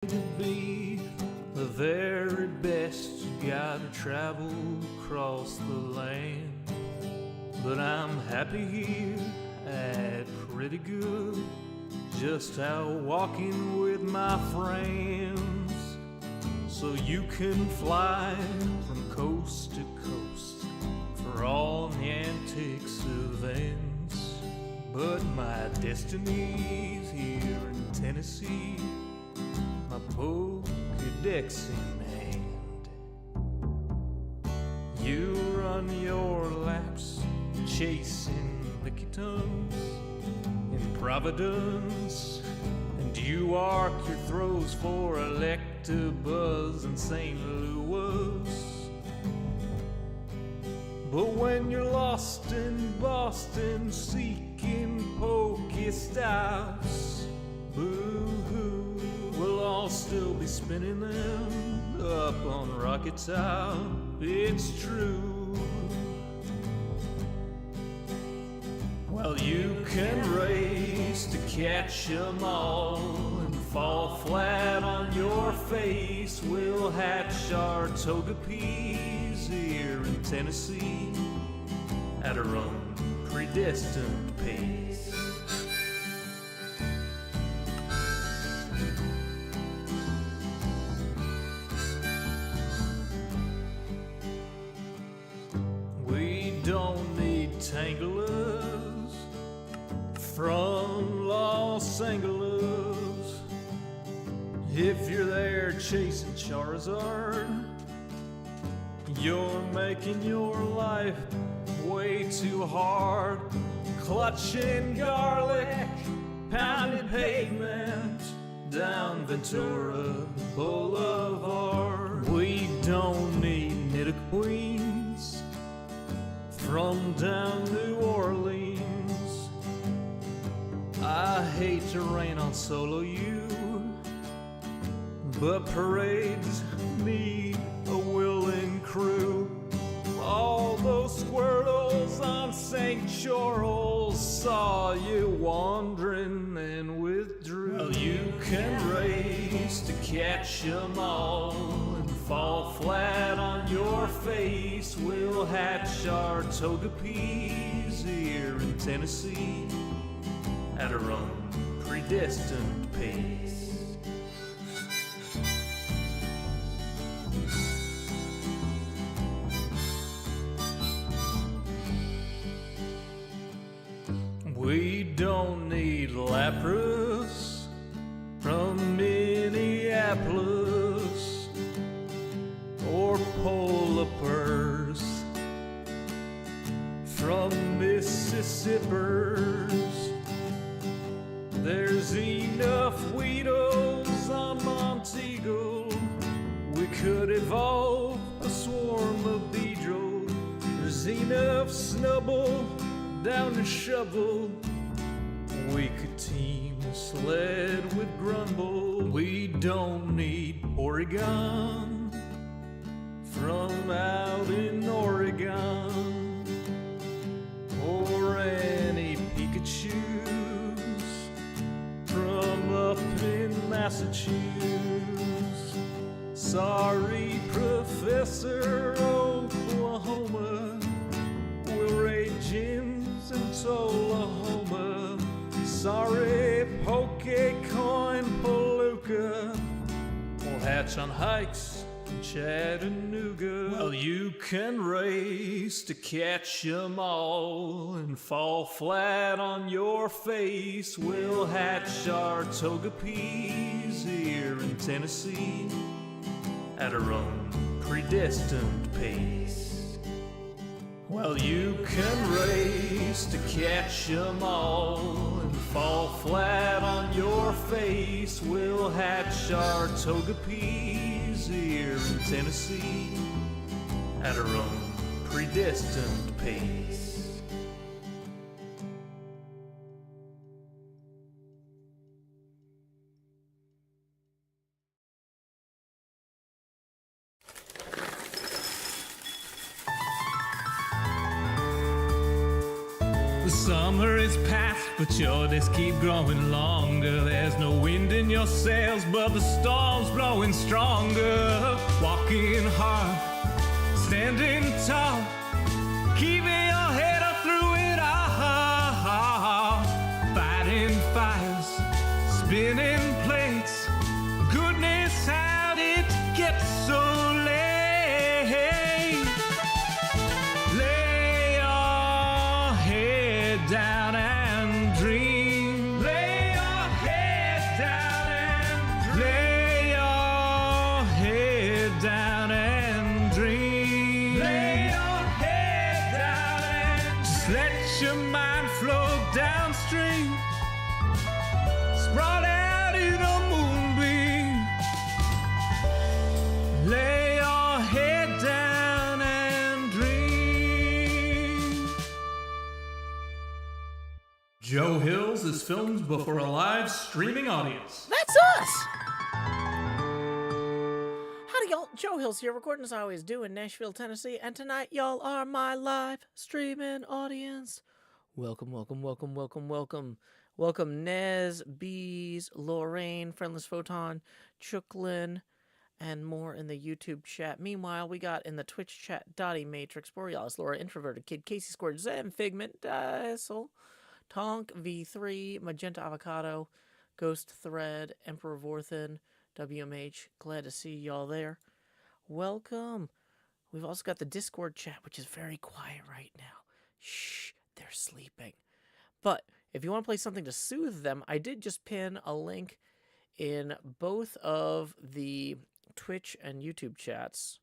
To be the very best, you gotta travel across the land. But I'm happy here at pretty good, just out walking with my friends. So you can fly from coast to coast for all the antics of ends. But my destiny's here in Tennessee, my Pokédex in hand. You run your laps chasing licky tongues in Providence, and you arc your throws for Electabuzz in St. Louis. But when you're lost in Boston seeking Pokéstops, boo-hoo, we'll all still be spinning them up on Rocket Top. It's true. Well, you can race to catch 'em all and fall flat on your face. We'll hatch our Togepi's here in Tennessee at our own predestined pace. We don't need Tanglers from Los Angeles. If you're there chasing Charizard, you're making your life way too hard. Clutching garlic, pounding pavement down Ventura Boulevard. We don't need Nidoqueens from down New Orleans. I hate to rain on solo you, but parades need a willing crew. All those Squirtles on St. Charles saw you wandering and withdrew. Well, you can race to catch 'em all and fall flat on your face. We'll hatch our Togepi's here in Tennessee at our own predestined pace. We don't need Lapras from Minneapolis or Polipers from Mississippers. There's enough Weedles on Monteagle, we could evolve a swarm of Beedrill. There's enough Snubbull down to Shovel, we could team Sled with Grumble. We don't need Oregon from out in Oregon, or any Pikachus from up in Massachusetts. Sorry, Professor Oklahoma, we'll raid gyms in Tullahoma. Sorry, Pokecoin Palooka, we'll hatch on hikes in Chattanooga. Well, you can race to catch 'em all and fall flat on your face. We'll hatch our Togepi's here in Tennessee at our own predestined pace. Well, you can race to catch 'em all and fall flat on your face. We'll hatch our Togepi's here in Tennessee at our own predestined pace. The summer is past, But your days keep growing longer. There's no wind in your sails, but the storm's blowing stronger. Walking hard, standing tall, keeping your head up through it all. Fighting fires, spinning plates. Goodness, how did it get so late? Lay your head down and dream. Lay your head down and lay your head down and dream. Lay your head down and just let your mind flow downstream. Sprawled out in a moonbeam. Lay your head down and dream. Joe Hills is filmed before a live streaming audience. That's us! Howdy, y'all. Joe Hills here, recording as I always do in Nashville, Tennessee. And tonight, y'all are my live streaming audience. Welcome, welcome, welcome, welcome, welcome. Welcome, Nez, Bees, Lorraine, Friendless Photon, Chucklin, and more in the YouTube chat. Meanwhile, we got in the Twitch chat Dottie, Matrix, Borealis, Laura, Introverted Kid, Casey Squared, Zen, Figment, Diesel, Tonk, V3, Magenta Avocado, Ghost Thread, Emperor Vorthin, WMH. Glad to see y'all there. Welcome. We've also got the Discord chat, which is very quiet right now. Shh, they're sleeping. But if you want to play something to soothe them, I did just pin a link in both of the Twitch and YouTube chats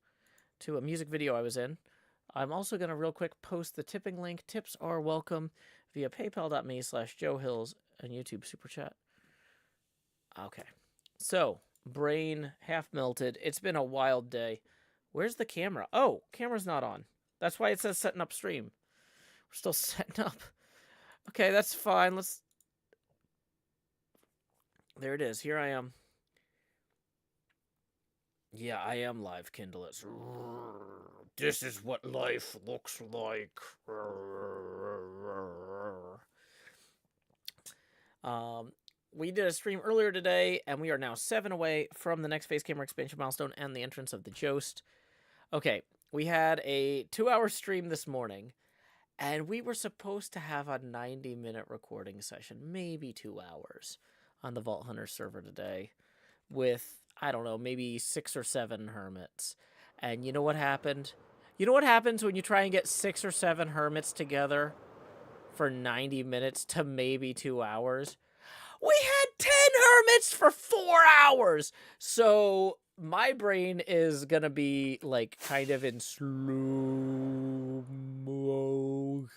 to a music video I was in. I'm also going to real quick post the tipping link. Tips are welcome via paypal.me/JoeHills and YouTube Super Chat. Okay. So, brain half melted. It's been a wild day. Where's the camera? Oh, camera's not on. That's why it says setting up stream. We're still setting up. Okay, that's fine. Let's... There it is. Here I am. Yeah, I am live, Kindlets. This is what life looks like. We did a stream earlier today, and we are now 7 away from the next face camera expansion milestone and the entrance of the Jost. Okay, we had a 2-hour stream this morning, and we were supposed to have a 90-minute recording session, maybe 2 hours, on the Vault Hunter server today with, I don't know, maybe 6 or 7 hermits. And you know what happened? You know what happens when you try and get 6 or 7 hermits together for 90 minutes to maybe 2 hours? We had 10 hermits for 4 hours! So my brain is gonna be, like, kind of in slow motion.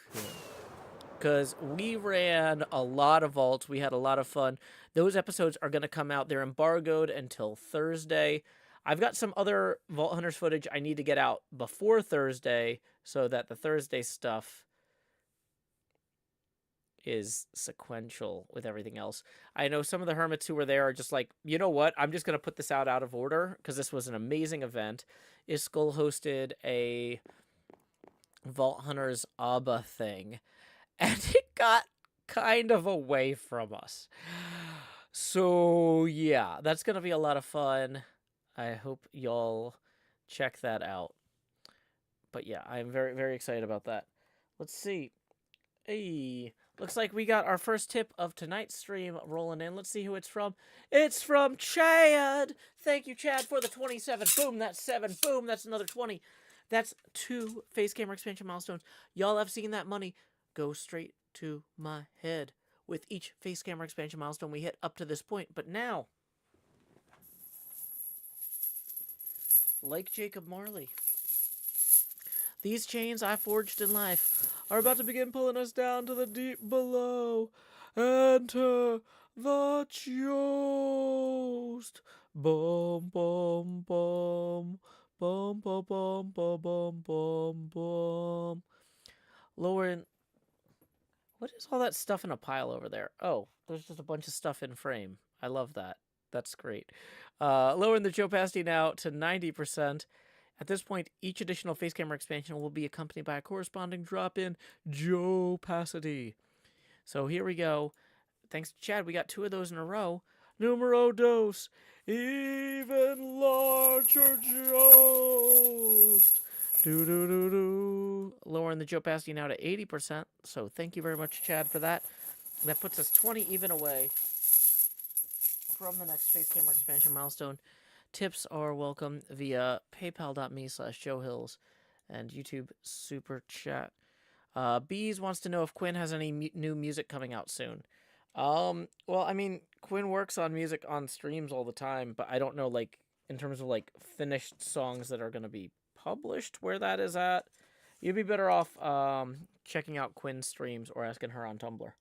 Because we ran a lot of vaults. We had a lot of fun. Those episodes are going to come out. They're embargoed until Thursday. I've got some other Vault Hunters footage I need to get out before Thursday so that the Thursday stuff is sequential with everything else. I know some of the hermits who were there are just like, you know what? I'm just going to put this out of order because this was an amazing event. Iskul hosted a Vault Hunters ABBA thing, and it got kind of away from us. So, yeah, that's going to be a lot of fun. I hope y'all check that out. But, yeah, I'm very, very excited about that. Let's see. Hey, looks like we got our first tip of tonight's stream rolling in. Let's see who it's from. It's from Chad. Thank you, Chad, for the 27. Boom, that's 7. Boom, that's another 20. That's 2 face camera expansion milestones. Y'all have seen that money go straight to my head with each face camera expansion milestone we hit up to this point. But now, like Jacob Marley, these chains I forged in life are about to begin pulling us down to the deep below. Enter the Jost. Bum, bum, bum. Bum, bum, bum, bum, bum, bum, bum. Lauren, what is all that stuff in a pile over there? Oh, there's just a bunch of stuff in frame. I love that. That's great. Lowering the Joe Pasty now to 90%. At this point, each additional face camera expansion will be accompanied by a corresponding drop in Joe Pasty. So here we go. Thanks to Chad, we got 2 of those in a row. Numero dos. Even larger Jost. Do do do do. Lowering the opacity now to 80%. So thank you very much, Chad, for that. That puts us 20 even away from the next face camera expansion milestone. Tips are welcome via paypal.me/JoeHills and YouTube Super Chat. Bees wants to know if Quinn has any new music coming out soon. Well, I mean, Quinn works on music on streams all the time, but I don't know, like, in terms of, like, finished songs that are going to be published, where that is at. You'd be better off, checking out Quinn's streams or asking her on Tumblr.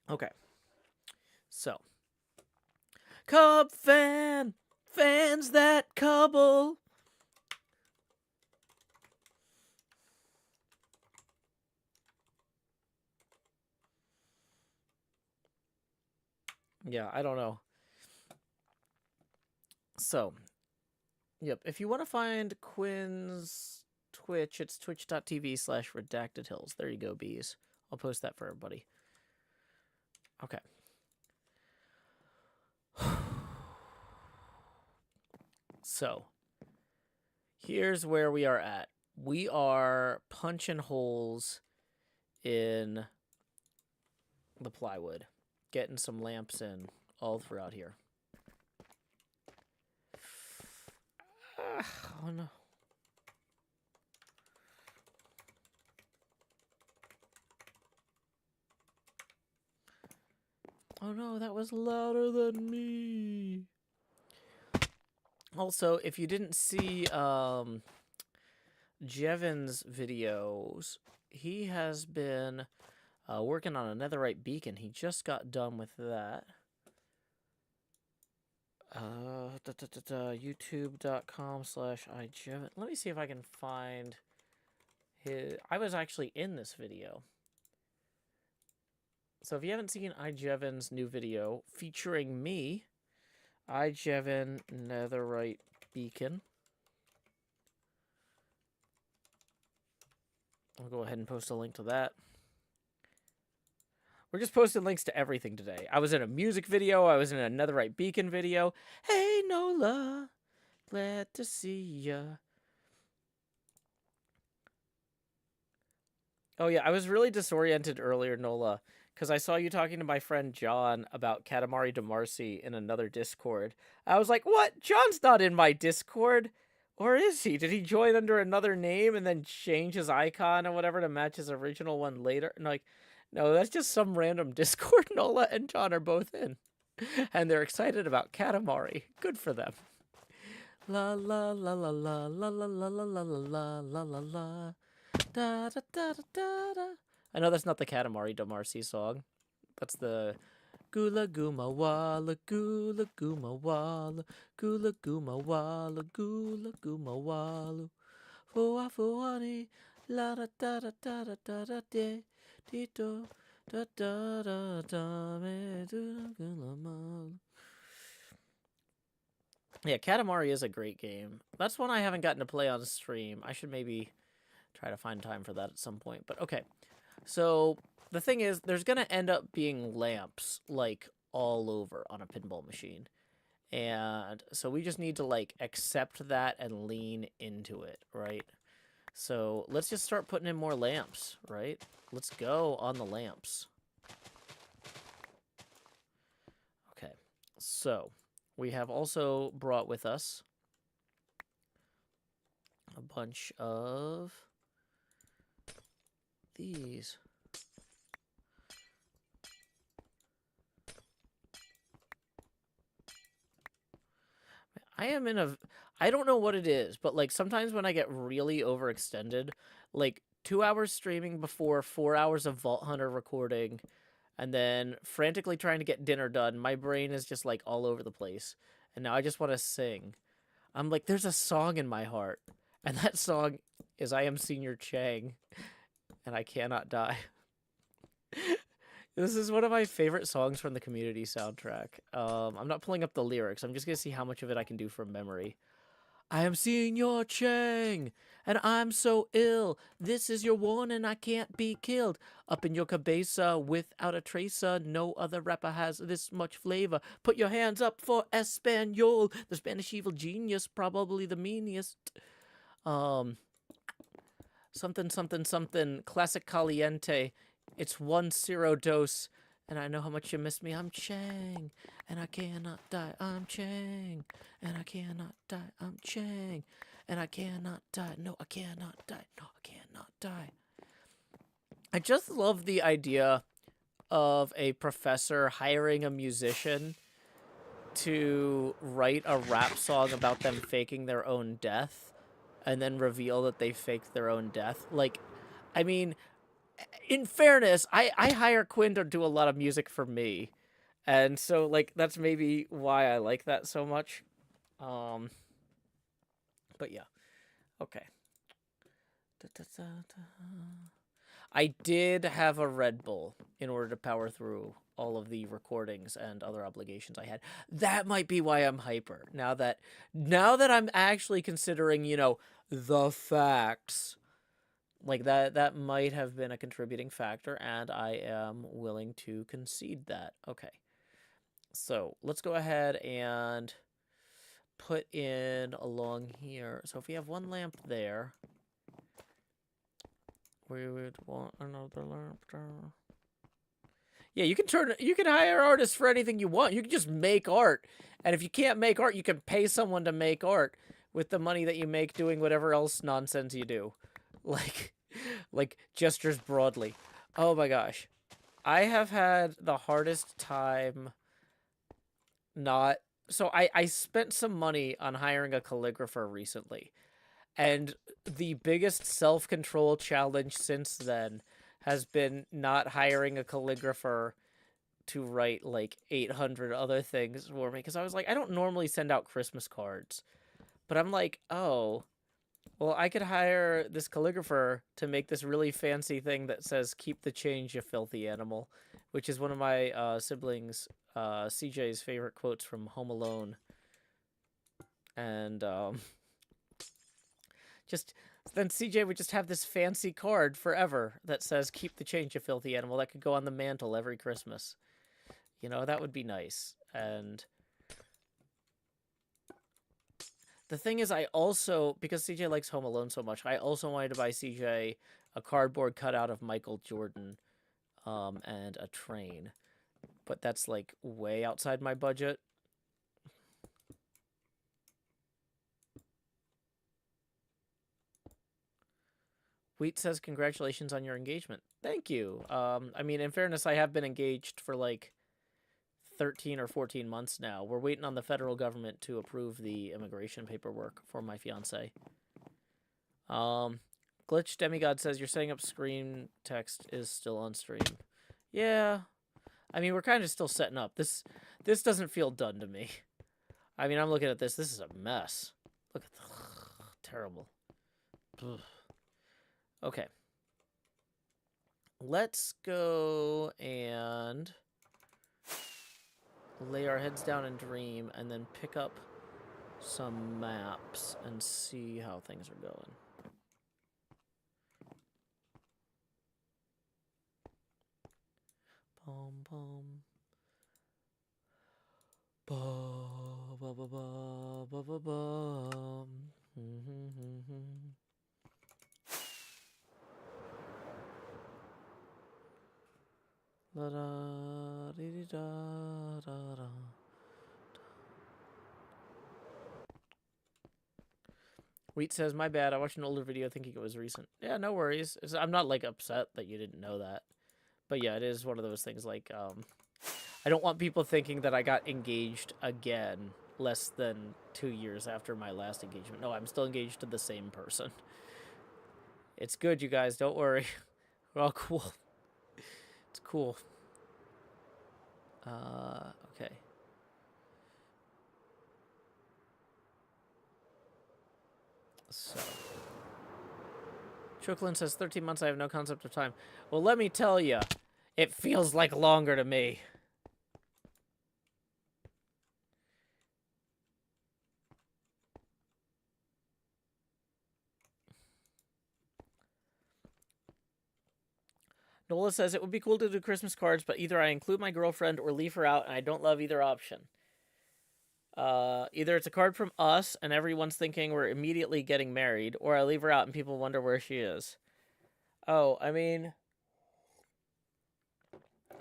Okay. So. Cub fan! Fans that cubble! Yeah, I don't know. So, yep, if you want to find Quinn's Twitch, it's twitch.tv/redactedhills. There you go, bees. I'll post that for everybody. Okay. So, here's where we are at. We are punching holes in the plywood, getting some lamps in all throughout here. Oh no. Oh no, that was louder than me. Also, if you didn't see Jevin's videos, he has been working on a netherite beacon. He just got done with that. YouTube.com/iJevin. Let me see if I can find his... I was actually in this video. So if you haven't seen iJevin's new video featuring me, iJevin netherite beacon. I'll go ahead and post a link to that. We're just posting links to everything today. I was in a music video. I was in a netherite beacon video. Hey, Nola. Glad to see ya. Oh, yeah. I was really disoriented earlier, Nola, because I saw you talking to my friend John about Katamari Damacy in another Discord. I was like, what? John's not in my Discord. Or is he? Did he join under another name and then change his icon or whatever to match his original one later? And like, no, that's just some random Discord. Nola and John are both in. And they're excited about Katamari. Good for them. La la la la la la la la la la la la la la. Da da da da da. I know that's not the Katamari Damacy song. That's the Gula Guma Walla Gula Guma Walla Gula Guma Walla Gula Guma Walla Fua Fuani La da da da da da da da de Dito da da da da me do gula mal. Yeah, Katamari is a great game. That's one I haven't gotten to play on stream. I should maybe try to find time for that at some point. But okay, so the thing is, there's going to end up being lamps, like, all over on a pinball machine. And so we just need to, like, accept that and lean into it, right? So let's just start putting in more lamps, right? Let's go on the lamps. Okay, so we have also brought with us a bunch of these. I am in a... I don't know what it is, but, like, sometimes when I get really overextended, like, 2 hours streaming before 4 hours of Vault Hunter recording, and then frantically trying to get dinner done, my brain is just, like, all over the place. And now I just want to sing. I'm like, there's a song in my heart. And that song is I Am Senior Chang. And I Cannot Die. This is one of my favorite songs from the Community soundtrack. I'm not pulling up the lyrics. I'm just going to see how much of it I can do from memory. I am seeing your Chang, and I'm so ill. This is your warning, I can't be killed. Up in your cabeza without a tracer, no other rapper has this much flavor. Put your hands up for Espanol, the Spanish evil genius, probably the meanest. Something, something, something, classic caliente. It's 1-0 dose, and I know how much you miss me. I'm Chang, and I cannot die. I'm Chang, and I cannot die. I'm Chang, and I cannot die. No, I cannot die. No, I cannot die. I just love the idea of a professor hiring a musician to write a rap song about them faking their own death and then reveal that they faked their own death. Like, I mean, in fairness, I hire Quinn to do a lot of music for me. And so, like, that's maybe why I like that so much. But yeah. Okay. I did have a Red Bull in order to power through all of the recordings and other obligations I had. That might be why I'm hyper. Now that I'm actually considering, you know, the facts. Like that might have been a contributing factor, and I am willing to concede that. Okay. So, let's go ahead and put in along here. So if we have one lamp there, we would want another lamp there. Yeah, you can hire artists for anything you want. You can just make art. And if you can't make art, you can pay someone to make art with the money that you make doing whatever else nonsense you do. Like gestures broadly. Oh my gosh. I have had the hardest time not... So I spent some money on hiring a calligrapher recently. And the biggest self-control challenge since then has been not hiring a calligrapher to write like 800 other things for me. Because I was like, I don't normally send out Christmas cards. But I'm like, oh, well, I could hire this calligrapher to make this really fancy thing that says, keep the change, you filthy animal. Which is one of my siblings, CJ's favorite quotes from Home Alone. And, then CJ would just have this fancy card forever that says, keep the change, you filthy animal, that could go on the mantle every Christmas. You know, that would be nice. And the thing is, I also, because CJ likes Home Alone so much, I also wanted to buy CJ a cardboard cutout of Michael Jordan, and a train. But that's, like, way outside my budget. Wheat says, congratulations on your engagement. Thank you. I mean, in fairness, I have been engaged for, like, 13 or 14 months now. We're waiting on the federal government to approve the immigration paperwork for my fiance. Glitch Demigod says, you're setting up screen text is still on stream. Yeah. I mean, we're kind of still setting up. This doesn't feel done to me. I mean, I'm looking at this. This is a mess. Look at the... terrible. Ugh. Okay. Let's go and lay our heads down and dream, and then pick up some maps and see how things are going. Bum bum. Ba ba ba ba ba ba bum. La da dee da da da. Wheat says, my bad, I watched an older video thinking it was recent. Yeah, no worries. I'm not, like, upset that you didn't know that. But yeah, it is one of those things, like, I don't want people thinking that I got engaged again less than 2 years after my last engagement. No, I'm still engaged to the same person. It's good, you guys, don't worry. We're all cool. It's cool. Okay. So. Chocolin says 13 months, I have no concept of time. Well, let me tell you, it feels like longer to me. Nola says it would be cool to do Christmas cards, but either I include my girlfriend or leave her out, and I don't love either option. Either it's a card from us, and everyone's thinking we're immediately getting married, or I leave her out and people wonder where she is. Oh, I mean,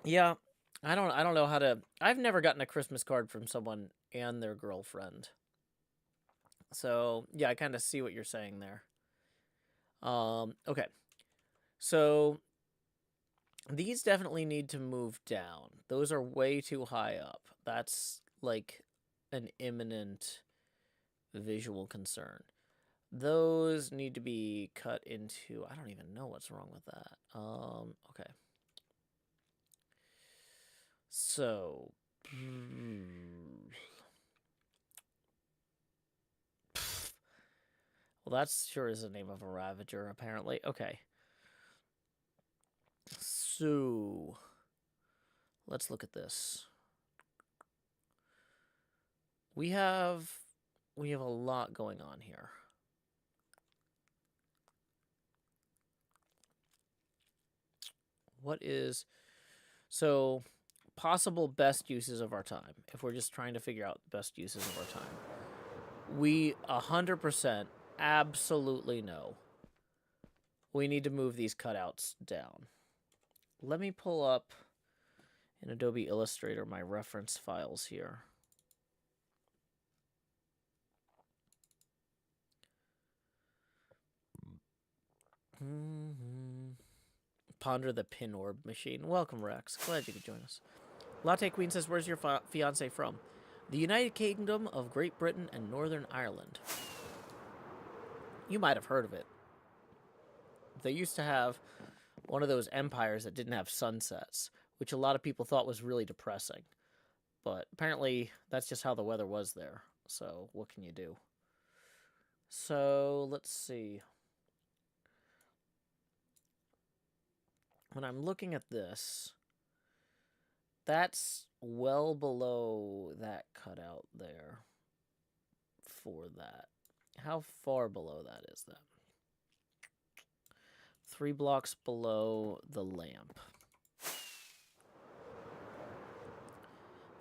yeah, I don't know how to. I've never gotten a Christmas card from someone and their girlfriend. So yeah, I kind of see what you're saying there. Okay, so these definitely need to move down. Those are way too high up. That's like an imminent visual concern. Those need to be cut into... I don't even know what's wrong with that. Okay. So... Well, that sure is the name of a Ravager, apparently. Okay. So... let's look at this. We have a lot going on here. What is... so, possible best uses of our time, if we're just trying to figure out the best uses of our time. We 100% absolutely know we need to move these cutouts down. Let me pull up in Adobe Illustrator my reference files here. Ponder the pin orb machine. Welcome, Rex. Glad you could join us. Latte Queen says, where's your fiance from? The United Kingdom of Great Britain and Northern Ireland. You might have heard of it. They used to have one of those empires that didn't have sunsets, which a lot of people thought was really depressing. But apparently, that's just how the weather was there. So, what can you do? So, let's see. When I'm looking at this, that's well below that cutout there for that. How far below that is that? 3 blocks below the lamp.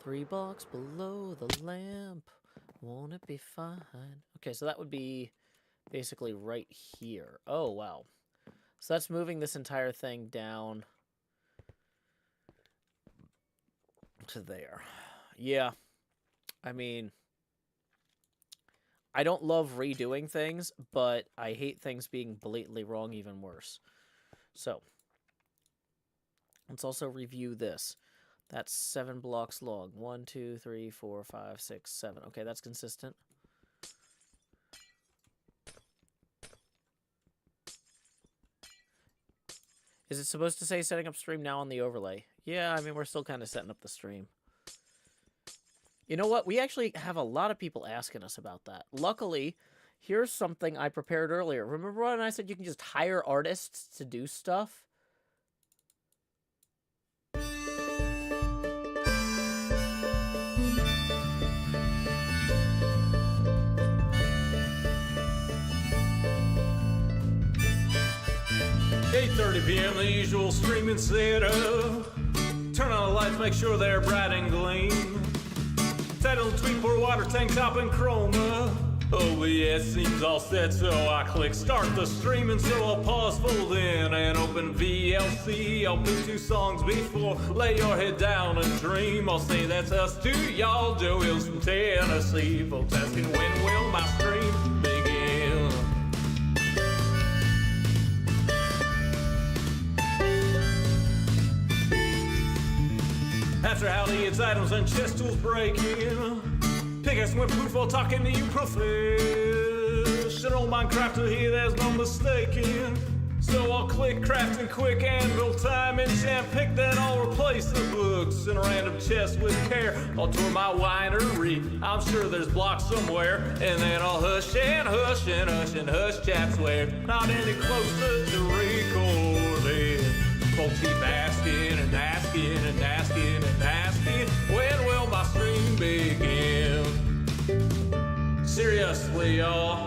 3 blocks below the lamp. Won't it be fine? Okay, so that would be basically right here. Oh, wow. So that's moving this entire thing down to there. Yeah. I mean, I don't love redoing things, but I hate things being blatantly wrong even worse. So, let's also review this. That's 7 blocks long. 1, 2, 3, 4, 5, 6, 7. Okay, that's consistent. Is it supposed to say setting up stream now on the overlay? Yeah, I mean, we're still kind of setting up the stream. You know what? We actually have a lot of people asking us about that. Luckily, here's something I prepared earlier. Remember when I said you can just hire artists to do stuff? .30 p.m. the usual streaming setup. Turn on the lights, make sure they're bright and gleam. Title, tweet, pour water, tank top, and chroma. OBS seems all set, so I click start the stream, and so I'll pause, fold in, and open VLC. I'll pick 2 songs before, lay your head down and dream. I'll say that's us to y'all, Joe Hills from Tennessee. Folks asking when will my stream begin? After howdy, it's items and chest tools breaking. Pickaxe went poof while talking to you professional Minecrafter here, there's no mistaking. So I'll click crafting quick anvil time and champ pick, then I'll replace the books in a random chest with care. I'll tour my winery, I'm sure there's blocks somewhere, and then I'll hush and hush and hush and hush chat swear. Not any closer to recording. Folks keep asking and asking and asking and asking, when will my stream begin? Seriously, y'all,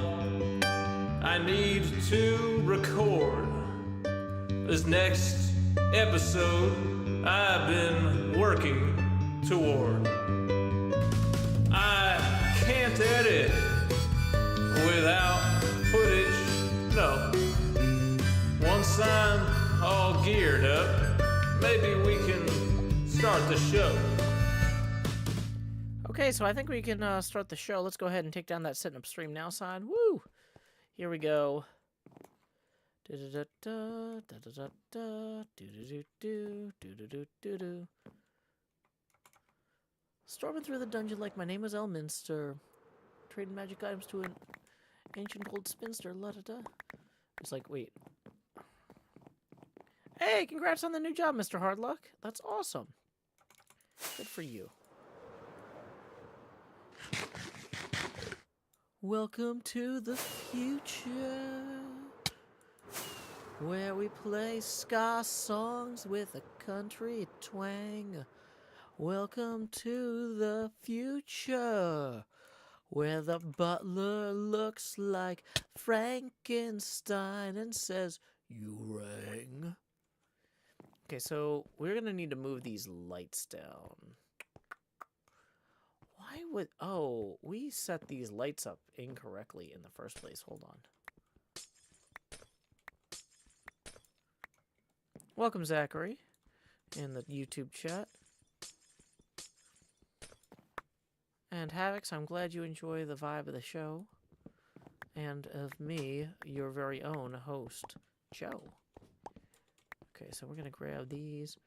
I need to record this next episode I've been working toward. I can't edit without footage, no. Once I'm all geared up, maybe we can start the show. Okay, so I think we can start the show. Let's go ahead and take down that Setting Up Stream Now sign. Woo! Here we go. Storming through the dungeon like my name was Elminster. Trading magic items to an ancient gold spinster. La-da-da. It's like, wait. Hey, congrats on the new job, Mr. Hardluck. That's awesome. Good for you. Welcome to the future, where we play ska songs with a country twang. Welcome to the future, where the butler looks like Frankenstein and says, "You rang." Okay, so we're gonna need to move these lights down. Why would... Oh, we set these lights up incorrectly in the first place. Hold on. Welcome, Zachary, in the YouTube chat. And Havix, I'm glad you enjoy the vibe of the show. And of me, your very own host, Joe. Okay, so we're gonna grab these.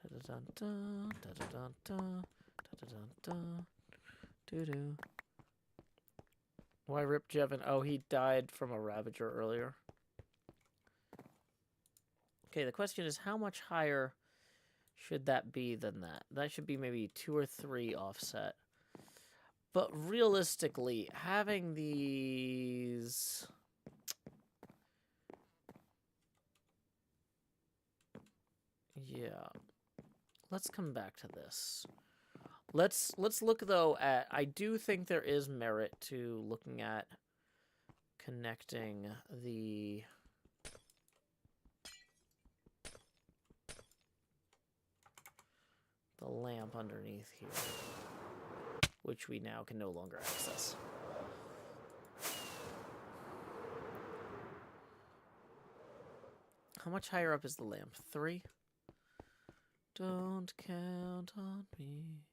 Da-da-dun-dun, da-da-dun-dun, da-da-dun-dun. Doo-doo. Why rip Jevin? Oh, he died from a Ravager earlier. Okay, the question is, how much higher should that be than that? That should be maybe 2 or 3 offset. But realistically, having these... Yeah. Let's come back to this. Let's look, though, at... I do think there is merit to looking at connecting the lamp underneath here, which we now can no longer access. How much higher up is the lamp? 3? Don't count on me.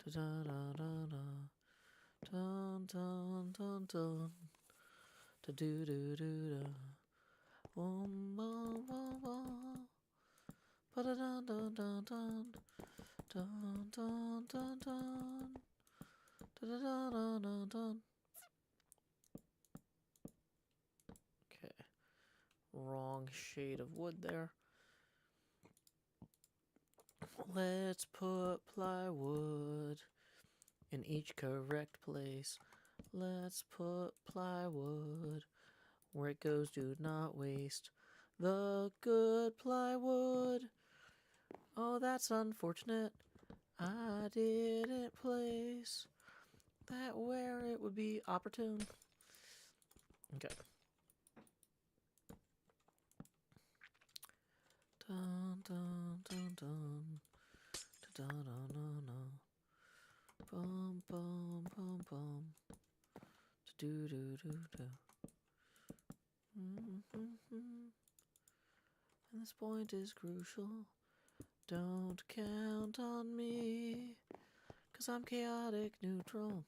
Da-da-da-da-da. Dun dun dun dun. Da-do-do-do-da. Wom-bum-bum-bum. Ba-da-dun-dun-dun-dun. Dun dun dun dun. Da-da-da-da-da-dun. Okay. Wrong shade of wood there. Let's put plywood in each correct place. Let's put plywood where it goes. Do not waste the good plywood. Oh, that's unfortunate. I didn't place that where it would be opportune. Okay. Dun dun dun dun. Dun dun dun dun. Bum bum bum bum. Do do do do. And this point is crucial. Don't count on me, 'cause I'm chaotic neutral.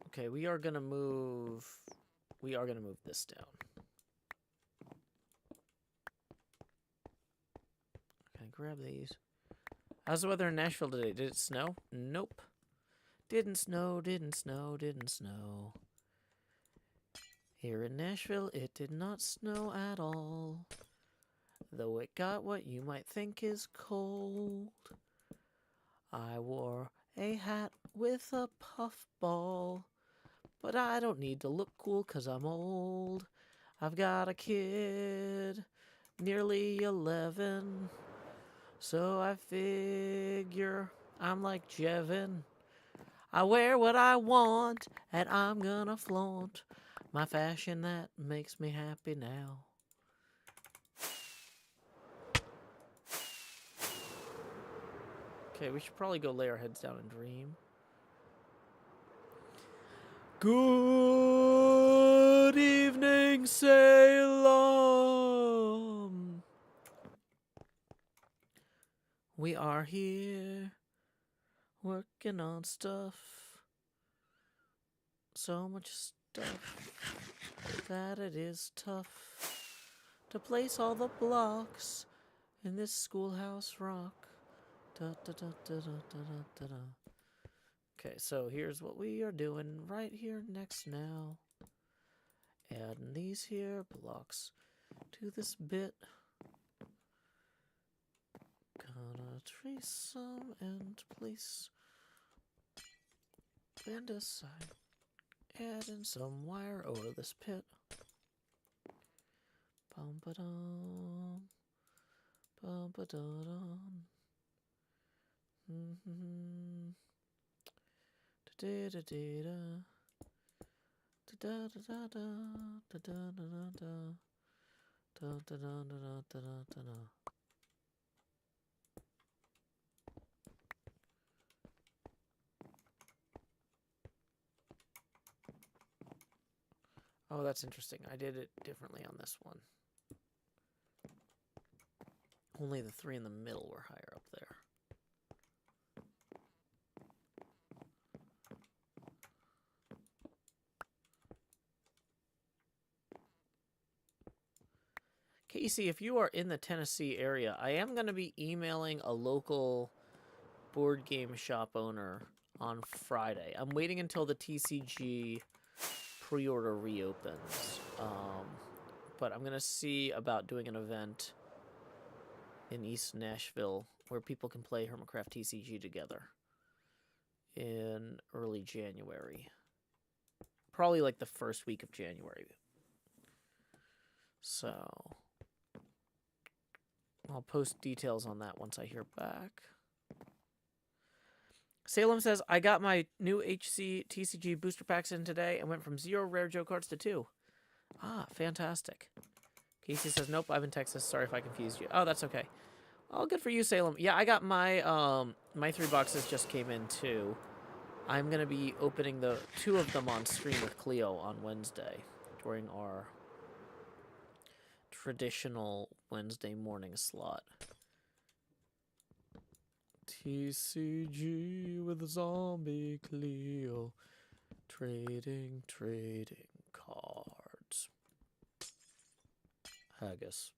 Okay, we are gonna move this down. Can I grab these? How's the weather in Nashville today? Did it snow? Nope. Didn't snow, didn't snow, didn't snow. Here in Nashville, it did not snow at all. Though it got what you might think is cold. I wore a hat with a puffball. But I don't need to look cool 'cause I'm old. I've got a kid, nearly 11. So I figure I'm like Jevin. I wear what I want, and I'm gonna flaunt My fashion that makes me happy now. Okay, we should probably go lay our heads down and dream. Good evening, Salem. We are here working on stuff. So much stuff that it is tough to place all the blocks in this schoolhouse rock. Da, da, da, da, da, da, da, da. Okay, so here's what we are doing right here next now. Adding these here blocks to this bit. Gonna trace some and place and aside. Adding some wire over this pit. Bum ba dum. Bum ba da dum. Da da da da. Da da da da da. Da da da da da. Da da da da da da da da. Oh, that's interesting. I did it differently on this one. Only the three in the middle were higher up there. Casey, if you are in the Tennessee area, I am going to be emailing a local board game shop owner on Friday. I'm waiting until the TCG pre-order reopens. But I'm going to see about doing an event in East Nashville where people can play HermitCraft TCG together in early January. Probably like the first week of January. So I'll post details on that once I hear back. Salem says, I got my new HC TCG booster packs in today and went from 0 rare Joe cards to 2. Ah, fantastic. Casey says, nope, I'm in Texas. Sorry if I confused you. Oh, that's okay. Oh, good for you, Salem. Yeah, I got my my 3 boxes just came in too. I'm going to be opening the 2 of them on stream with Cleo on Wednesday during our traditional Wednesday morning slot. TCG with zombie Cleo. Trading cards. Haggis.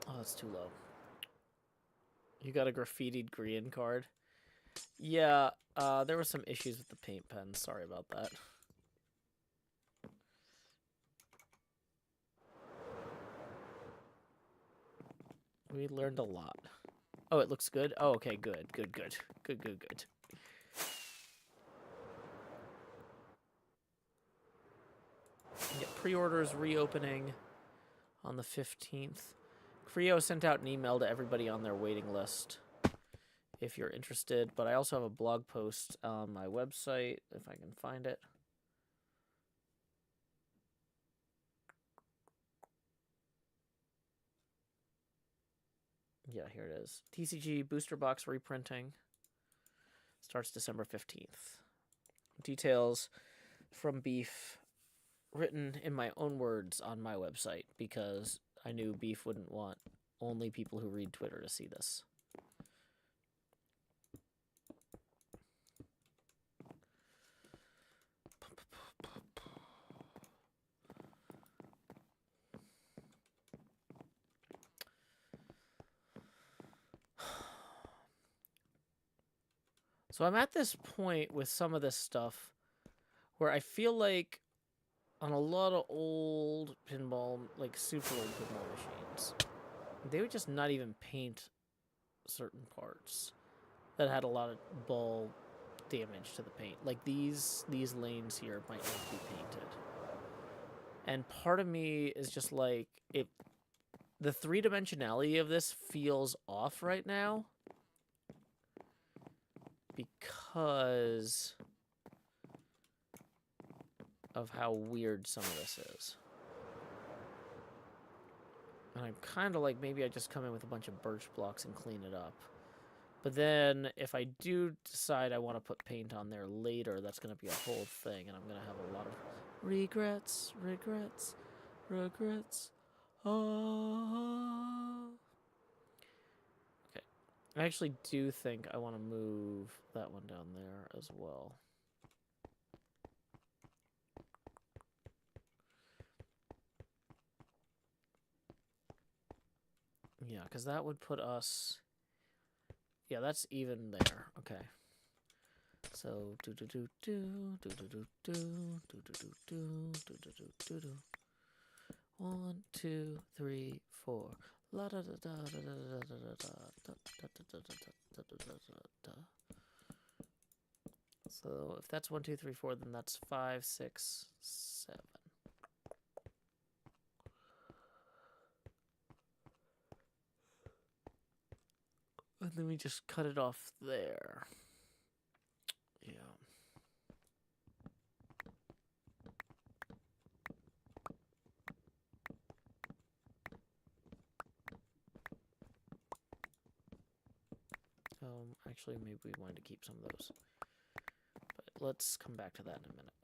Oh, that's too low. You got a graffitied green card? Yeah, there were some issues with the paint pen. Sorry about that. We learned a lot. Oh, it looks good? Oh, okay, good. Yeah, pre-orders reopening on the 15th. Creo sent out an email to everybody on their waiting list if you're interested, but I also have a blog post on my website if I can find it. Yeah, here it is. TCG Booster Box reprinting starts December 15th. Details from Beef written in my own words on my website because I knew Beef wouldn't want only people who read Twitter to see this. So I'm at this point with some of this stuff where I feel like on a lot of old pinball, like super old pinball machines, they would just not even paint certain parts that had a lot of ball damage to the paint. Like these lanes here might not be painted. And part of me is just like, the three-dimensionality of this feels off right now because of how weird some of this is. And I'm kind of like, maybe I just come in with a bunch of birch blocks and clean it up. But then, if I do decide I want to put paint on there later, that's going to be a whole thing, and I'm going to have a lot of regrets. Oh. Okay. I actually do think I want to move that one down there as well. Yeah, because that would put us... Yeah, that's even there. Okay. So, One, two, three, four. La da da da da da da da da da. So if that's 1, 2, 3, 4, then that's 5, 6, 7. And then we just cut it off there. Yeah. Actually, maybe we wanted to keep some of those. But let's come back to that in a minute.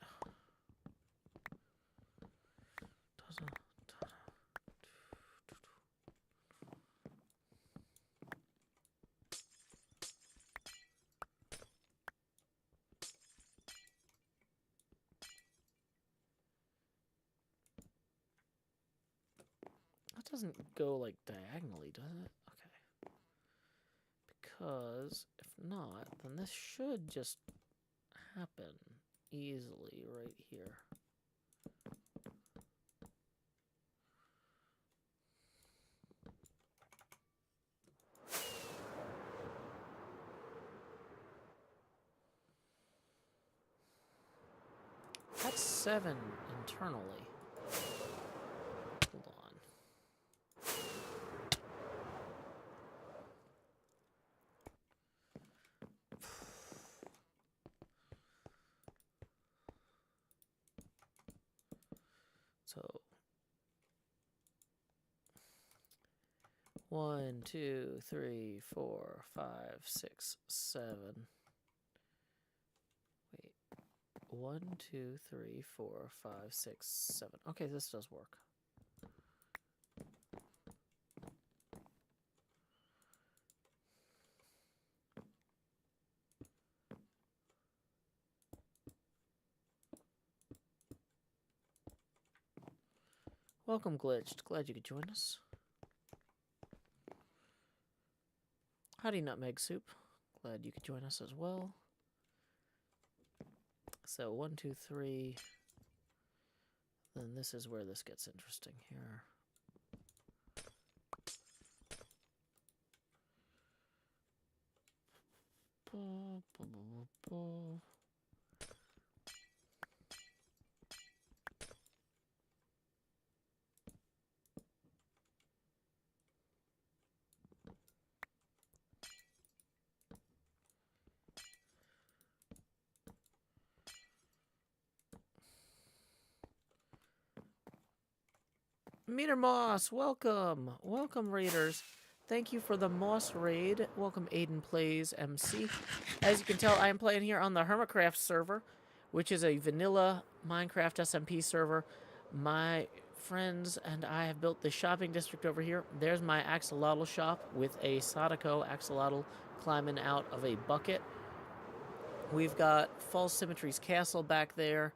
That doesn't go like diagonally, does it? Okay. Because if not, then this should just happen easily right here. That's 7 internally. Hold on. So 1, 2, 3, 4, 5, 6, 7. Wait. 1, 2, 3, 4, 5, 6, 7. Okay, this does work. Welcome, Glitched. Glad you could join us. Howdy, Nutmeg Soup. Glad you could join us as well. So 1, 2, 3. Then this is where this gets interesting here. Meter Moss, welcome. Welcome, Raiders. Thank you for the Moss raid. Welcome, Aiden Plays MC. As you can tell, I am playing here on the HermitCraft server, which is a vanilla Minecraft SMP server. My friends and I have built the shopping district over here. There's my axolotl shop with a Sadako axolotl climbing out of a bucket. We've got False Symmetry's castle back there,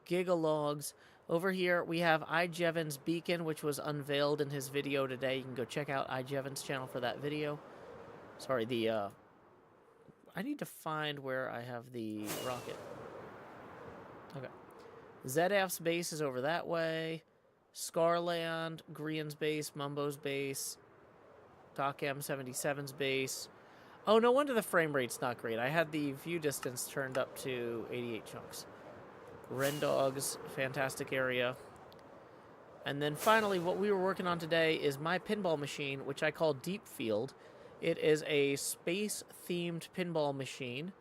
Gigalogs. Over here, we have iJevan's beacon, which was unveiled in his video today. You can go check out iJevan's channel for that video. Sorry, the I need to find where I have the rocket. Okay. ZF's base is over that way. Scarland, Grian's base, Mumbo's base, Doc M77's base. Oh, no wonder the frame rate's not great. I had the view distance turned up to 88 chunks. Rendog's fantastic area. And then finally, what we were working on today is my pinball machine, which I call Deep Field. It is a space-themed pinball machine,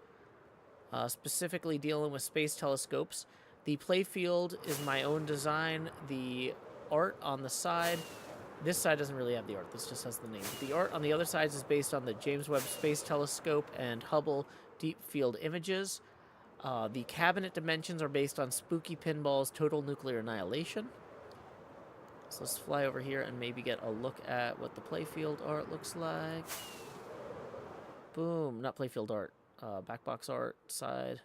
specifically dealing with space telescopes. The playfield is my own design. The art on the side, this side doesn't really have the art. This just has the name. The art on the other sides is based on the James Webb Space Telescope and Hubble Deep Field images. The cabinet dimensions are based on Spooky Pinball's Total Nuclear Annihilation. So let's fly over here and maybe get a look at what the playfield art looks like. Boom. Not playfield art. Backbox art side.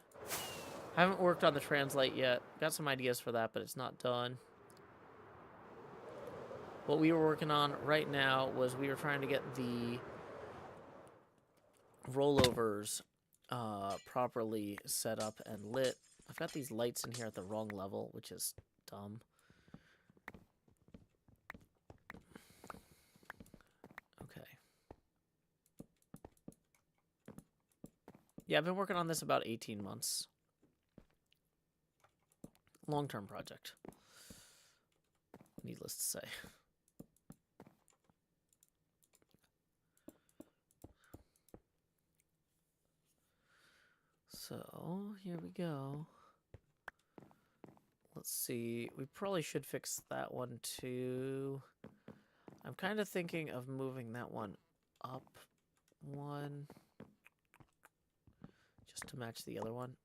I haven't worked on the translate yet. Got some ideas for that, but it's not done. What we were working on right now was we were trying to get the rollovers properly set up and lit. I've got these lights in here at the wrong level, which is dumb. Okay. Yeah, I've been working on this about 18 months. Long-term project. Needless to say. So, here we go. Let's see. We probably should fix that one too. I'm kind of thinking of moving that one up one. Just to match the other one.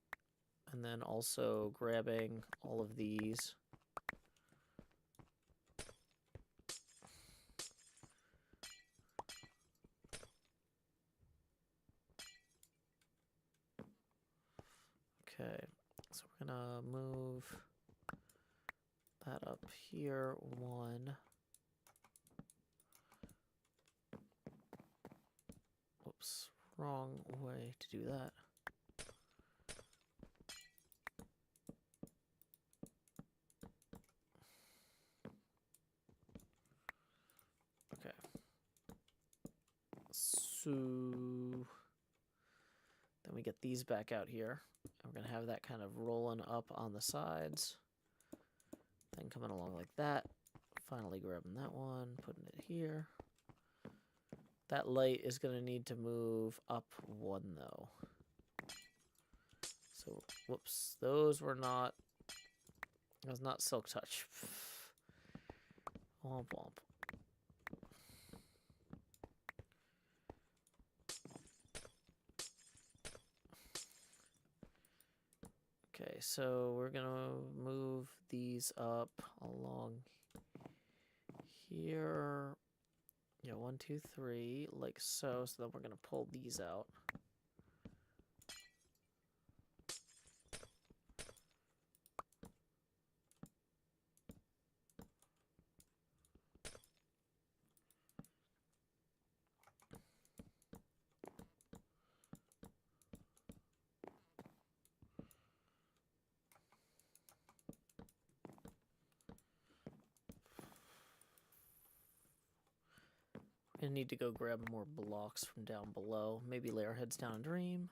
And then also grabbing all of these. Okay, so we're gonna move that up here one. Whoops, wrong way to do that. Okay. So then we get these back out here. We're going to have that kind of rolling up on the sides. Then coming along like that. Finally grabbing that one, putting it here. That light is going to need to move up one, though. So, whoops. Those were not... That was not Silk Touch. Womp womp. Okay, so we're gonna move these up along here. Yeah, 1, 2, 3, like so. So then we're gonna pull these out. I need to go grab more blocks from down below. Maybe lay our heads down and dream.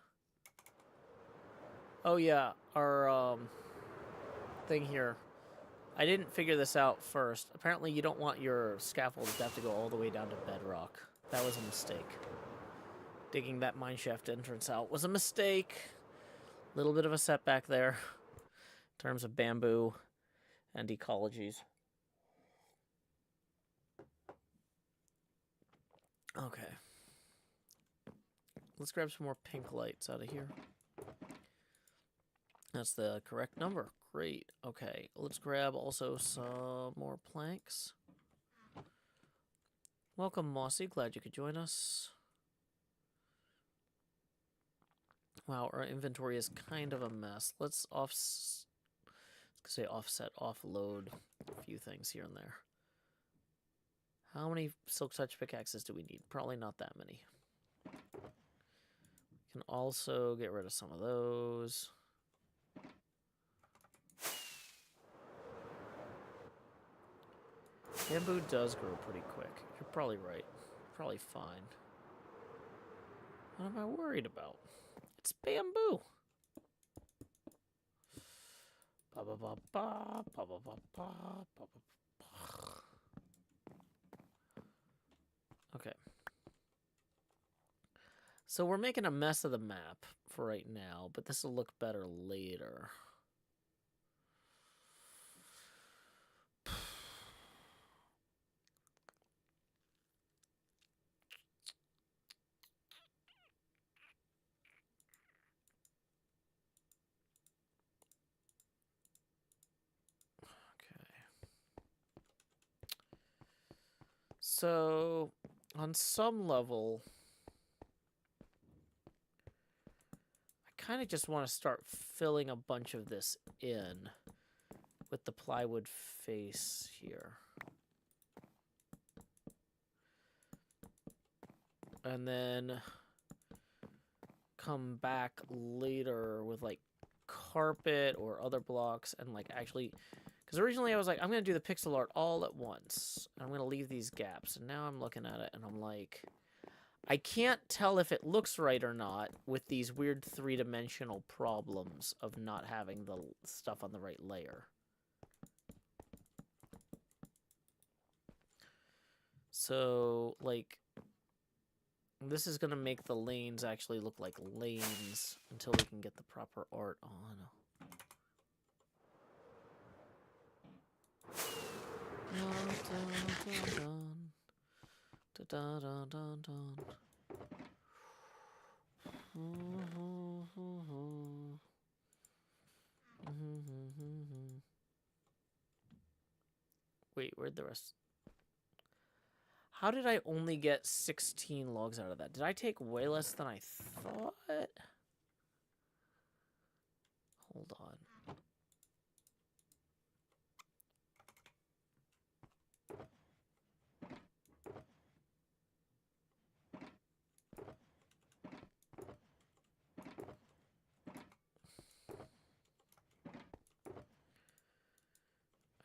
Oh yeah, our thing here. I didn't figure this out first. Apparently you don't want your scaffolds to have to go all the way down to bedrock. That was a mistake. Digging that mineshaft entrance out was a mistake. Little bit of a setback there in terms of bamboo and ecologies. Okay. Let's grab some more pink lights out of here. That's the correct number. Great. Okay, let's grab also some more planks. Welcome, Mossy. Glad you could join us. Wow, our inventory is kind of a mess. Let's offset, offload a few things here and there. How many Silk Touch pickaxes do we need? Probably not that many. Can also get rid of some of those. Bamboo does grow pretty quick. You're probably right. Probably fine. What am I worried about? It's bamboo. Ba ba ba ba ba ba ba ba ba ba. Okay. So we're making a mess of the map for right now, but this will look better later. So, on some level, I kind of just want to start filling a bunch of this in with the plywood face here. And then come back later with like carpet or other blocks and like actually... Because originally I was like, I'm going to do the pixel art all at once. I'm going to leave these gaps. And now I'm looking at it and I'm like, I can't tell if it looks right or not with these weird three-dimensional problems of not having the stuff on the right layer. So, like, this is going to make the lanes actually look like lanes until we can get the proper art on. Wait, where'd the rest? How did I only get 16 logs out of that? Did I take way less than I thought? Hold on.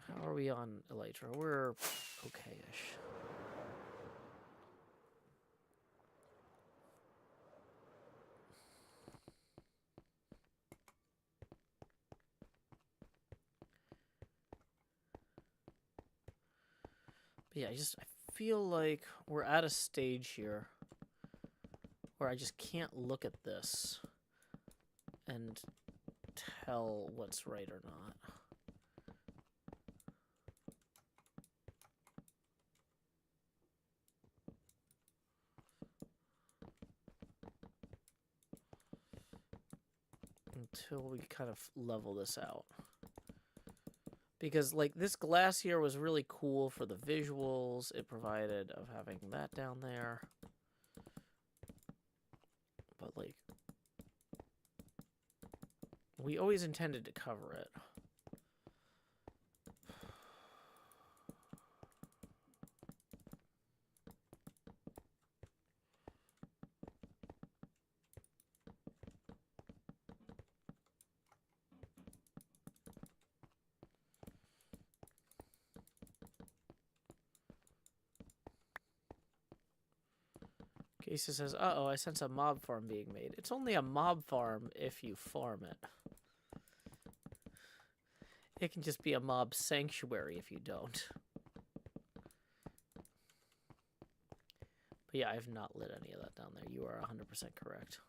How are we on Elytra? We're okay-ish. But yeah, I feel like we're at a stage here where I just can't look at this and tell what's right or not. Until we kind of level this out. Because, like, this glass here was really cool for the visuals it provided of having that down there. But, like, we always intended to cover it. Casey says, uh-oh, I sense a mob farm being made. It's only a mob farm if you farm it. It can just be a mob sanctuary if you don't. But yeah, I have not lit any of that down there. You are 100% correct.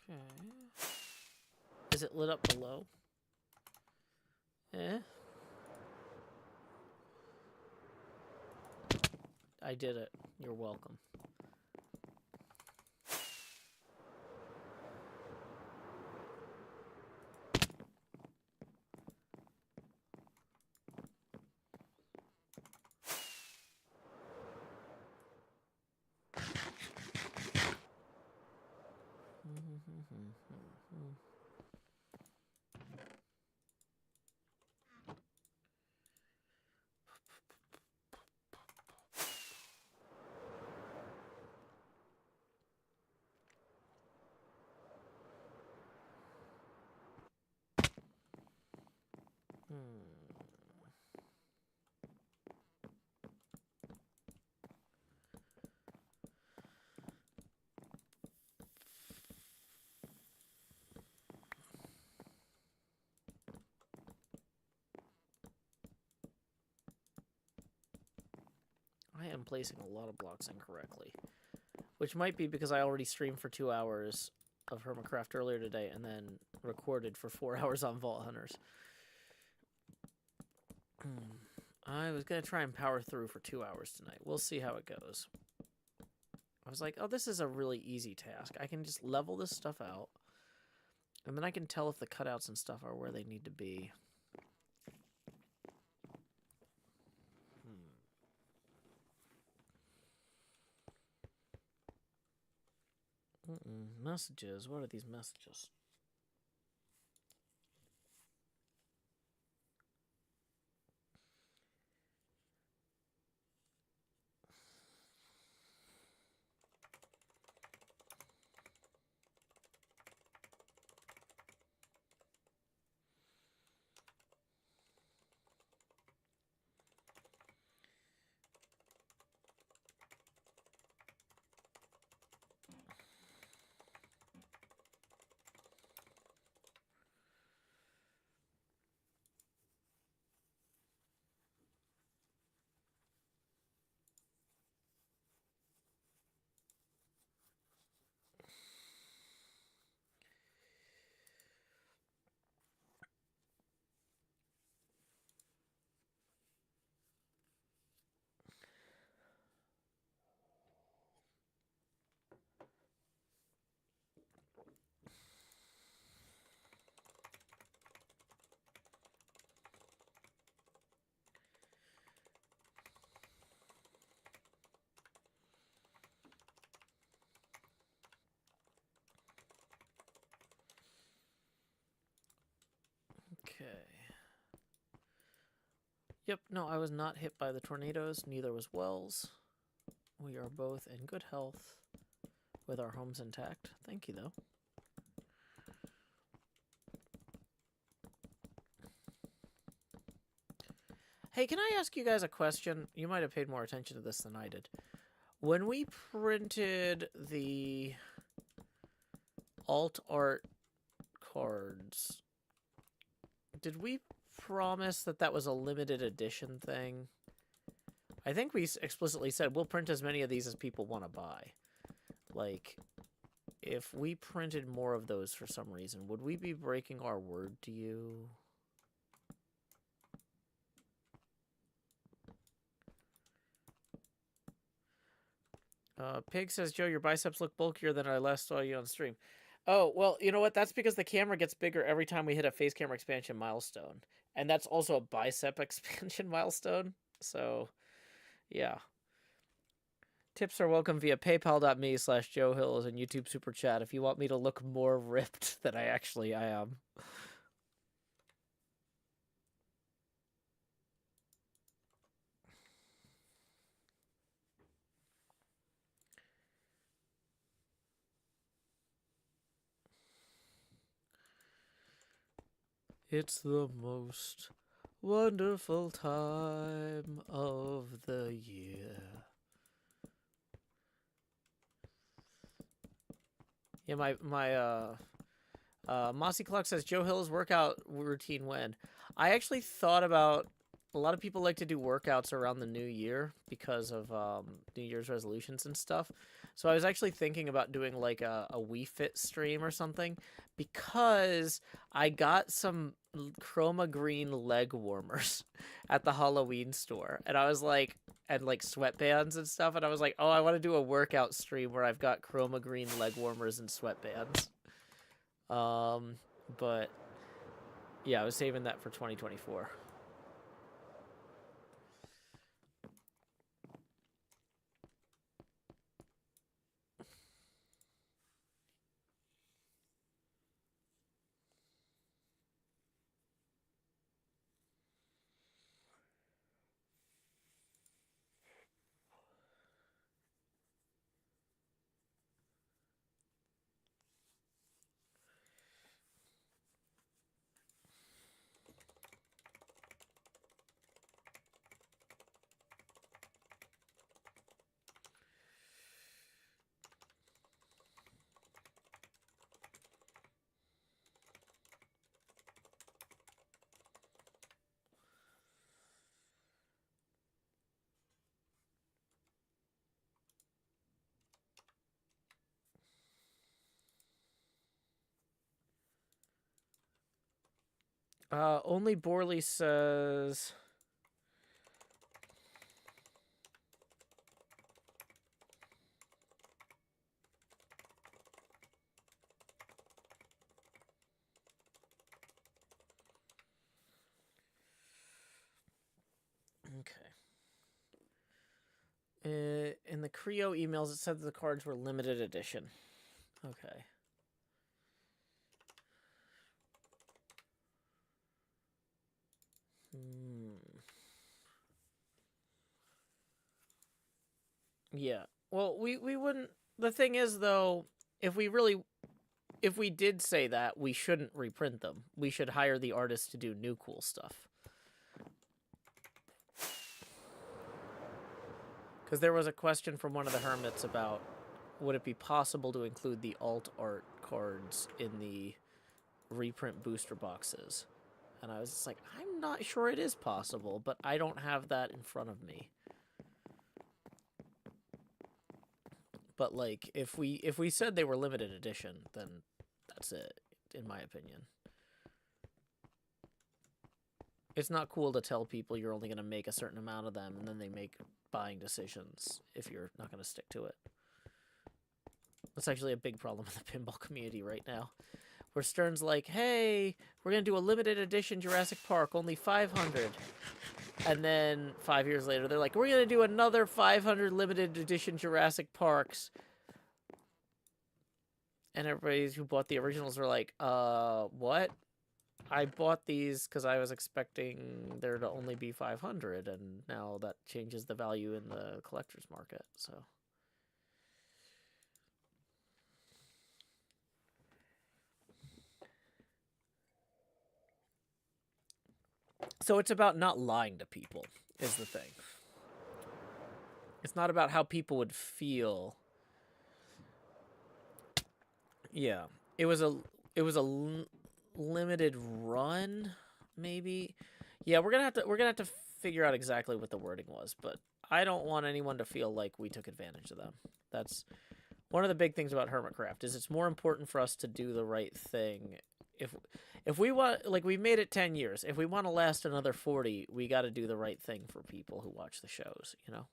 Okay. Is it lit up below? Eh? I did it. You're welcome. I am placing a lot of blocks incorrectly, which might be because I already streamed for 2 hours of HermitCraft earlier today and then recorded for 4 hours on Vault Hunters. I was going to try and power through for 2 hours tonight. We'll see how it goes. I was like, oh, this is a really easy task. I can just level this stuff out, and then I can tell if the cutouts and stuff are where they need to be. Messages. What are these messages? Okay. Yep, no, I was not hit by the tornadoes. Neither was Wells. We are both in good health with our homes intact. Thank you, though. Hey, can I ask you guys a question? You might have paid more attention to this than I did. When we printed the alt art cards, did we promise that that was a limited edition thing? I think we explicitly said we'll print as many of these as people want to buy. Like, if we printed more of those for some reason, would we be breaking our word to you? Pig says, Joe, your biceps look bulkier than I last saw you on stream. Oh, well, you know what? That's because the camera gets bigger every time we hit a face camera expansion milestone. And that's also a bicep expansion milestone. So, yeah. Tips are welcome via paypal.me/JoeHills and YouTube Super Chat if you want me to look more ripped than I actually am. It's the most wonderful time of the year. Yeah, Mossy Clock says, Joe Hill's workout routine when? I actually thought about, a lot of people like to do workouts around the new year because of New Year's resolutions and stuff. So I was actually thinking about doing like a Wii Fit stream or something because I got some chroma green leg warmers at the Halloween store. And I was like, and like sweatbands and stuff. And I was like, oh, I want to do a workout stream where I've got chroma green leg warmers and sweatbands. But yeah, I was saving that for 2024. Only Borley says... Okay. In the Creo emails, it said that the cards were limited edition. Okay. Yeah. Well, we wouldn't... The thing is, though, if we did say that, we shouldn't reprint them. We should hire the artists to do new cool stuff. Because there was a question from one of the hermits about, would it be possible to include the alt art cards in the reprint booster boxes? And I was just like, I'm not sure it is possible, but I don't have that in front of me. But like, if we said they were limited edition, then that's it, in my opinion. It's not cool to tell people you're only going to make a certain amount of them, and then they make buying decisions if you're not going to stick to it. That's actually a big problem in the pinball community right now. Where Stern's like, hey, we're going to do a limited edition Jurassic Park, only 500. And then 5 years later, they're like, we're going to do another 500 limited edition Jurassic Parks. And everybody who bought the originals were like, what? I bought these because I was expecting there to only be 500, and now that changes the value in the collector's market, so... So it's about not lying to people, is the thing. It's not about how people would feel. Yeah. It was a limited run, maybe. Yeah, we're gonna have to figure out exactly what the wording was, but I don't want anyone to feel like we took advantage of them. That's one of the big things about HermitCraft, is it's more important for us to do the right thing. If we want, like, we've made it 10 years. If we want to last another 40, we got to do the right thing for people who watch the shows, you know?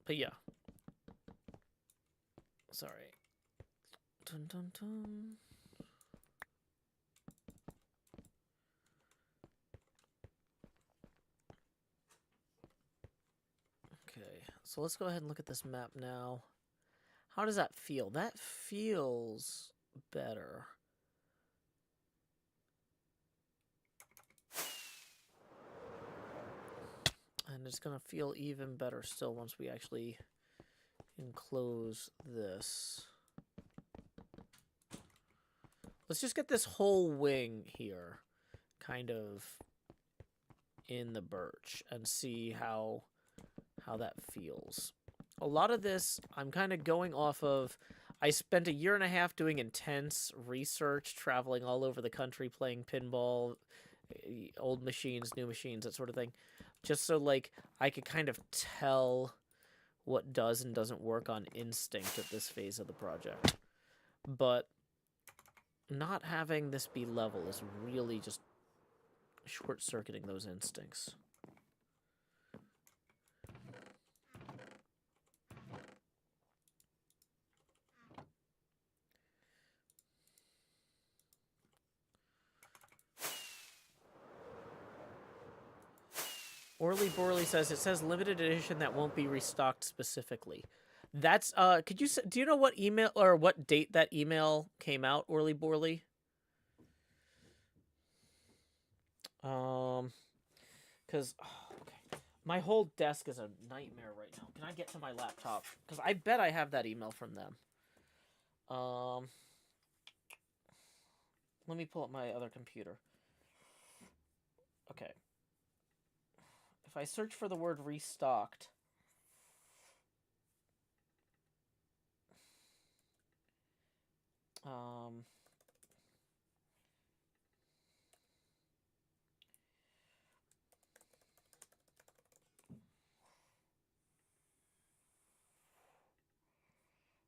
But yeah. Sorry. Dun, dun, dun. Okay, so let's go ahead and look at this map now. How does that feel? That feels better. And it's going to feel even better still once we actually enclose this. Let's just get this whole wing here kind of in the birch and see how that feels. A lot of this I'm kind of going off of. I spent 1.5 years doing intense research, traveling all over the country, playing pinball, old machines, new machines, that sort of thing, just so like I could kind of tell what does and doesn't work on instinct at this phase of the project. But not having this be level is really just short-circuiting those instincts. Orly Borley says it says limited edition that won't be restocked specifically. That's could you do you know what email or what date that email came out, Orly Borley? Cuz okay. My whole desk is a nightmare right now. Can I get to my laptop? Cuz I bet I have that email from them. Let me pull up my other computer. Okay. If I search for the word restocked,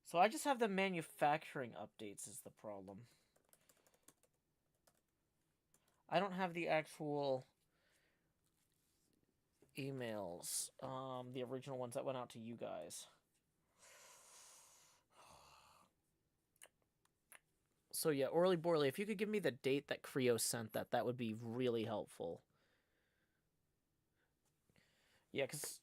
so I just have the manufacturing updates is the problem. I don't have the actual emails, the original ones that went out to you guys. So yeah, Orly Borley, if you could give me the date that Creo sent that, that would be really helpful. Yeah, because...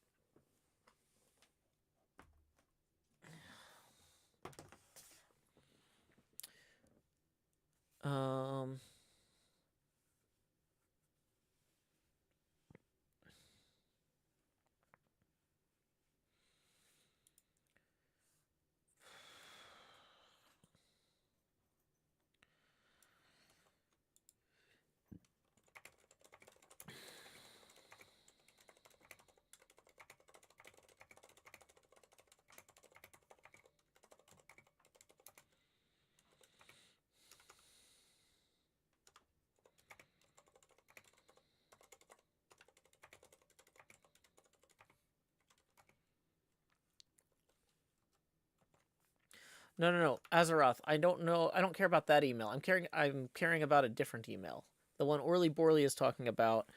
No. Azeroth, I don't know. I don't care about that email. I'm caring about a different email. The one Orly Borley is talking about,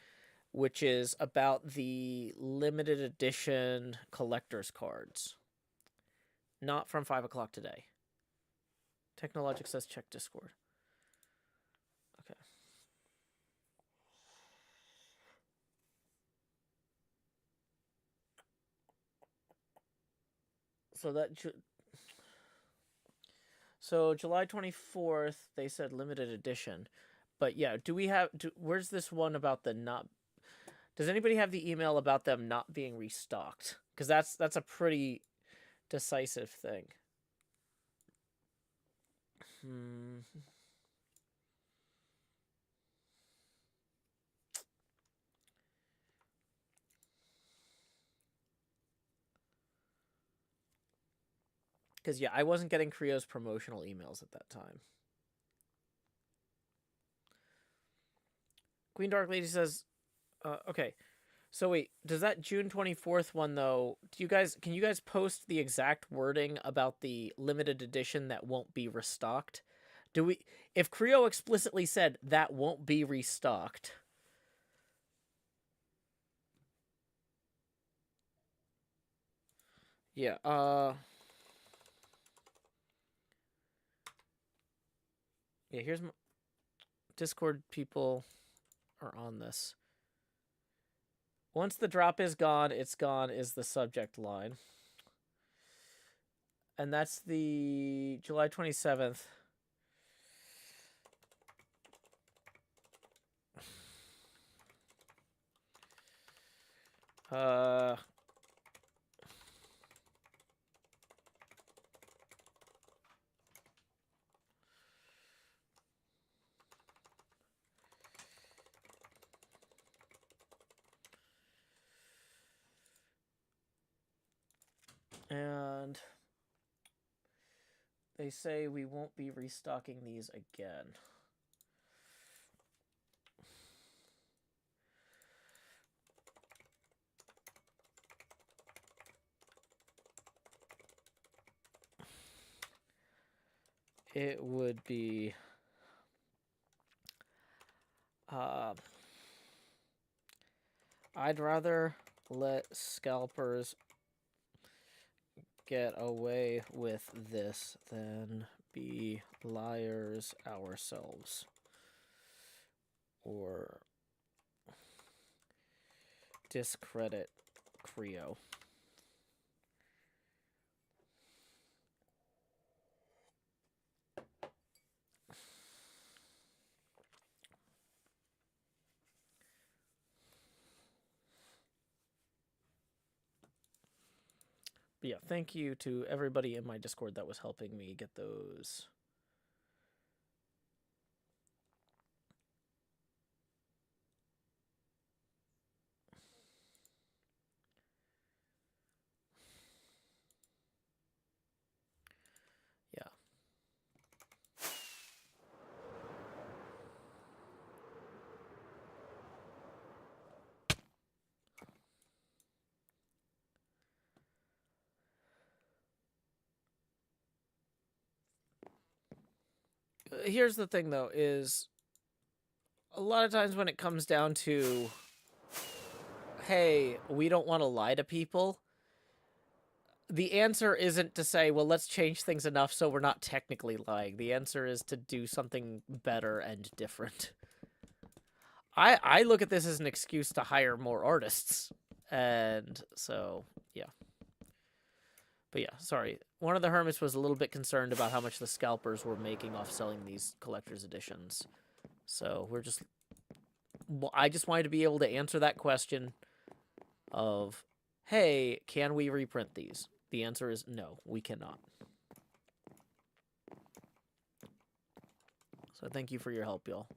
which is about the limited edition collector's cards. Not from 5 o'clock today. Technologic says check Discord. Okay. So that... So July 24th, they said limited edition. But yeah, do we have... where's this one about the not... Does anybody have the email about them not being restocked? Because that's a pretty decisive thing. Because, yeah, I wasn't getting Creo's promotional emails at that time. Queen Dark Lady says, okay. So wait, does that June 24th one, though, can you guys post the exact wording about the limited edition that won't be restocked? If Creo explicitly said that won't be restocked... Yeah, yeah, here's my Discord people are on this. Once the drop is gone, it's gone is the subject line. And that's the July 27th. And they say we won't be restocking these again. It would be I'd rather let scalpers get away with this than be liars ourselves. Or discredit Creo. But yeah, thank you to everybody in my Discord that was helping me get those. Yeah. Here's the thing, though, is a lot of times when it comes down to, hey, we don't want to lie to people, the answer isn't to say, well, let's change things enough so we're not technically lying. The answer is to do something better and different. I look at this as an excuse to hire more artists. And so, yeah. But yeah, sorry. One of the hermits was a little bit concerned about how much the scalpers were making off selling these collector's editions. So we're just... I just wanted to be able to answer that question of, hey, can we reprint these? The answer is no, we cannot. So thank you for your help, y'all.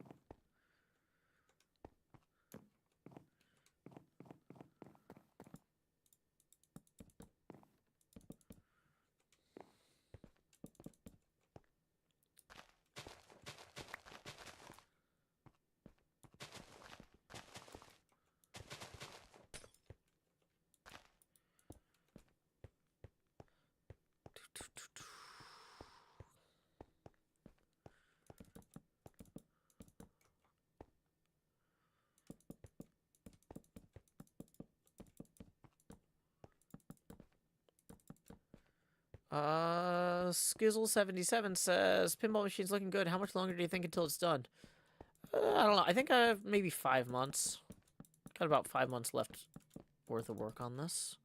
Skizzle77 says, pinball machine's looking good. How much longer do you think until it's done? I don't know. I think I have maybe 5 months. Got about 5 months left worth of work on this.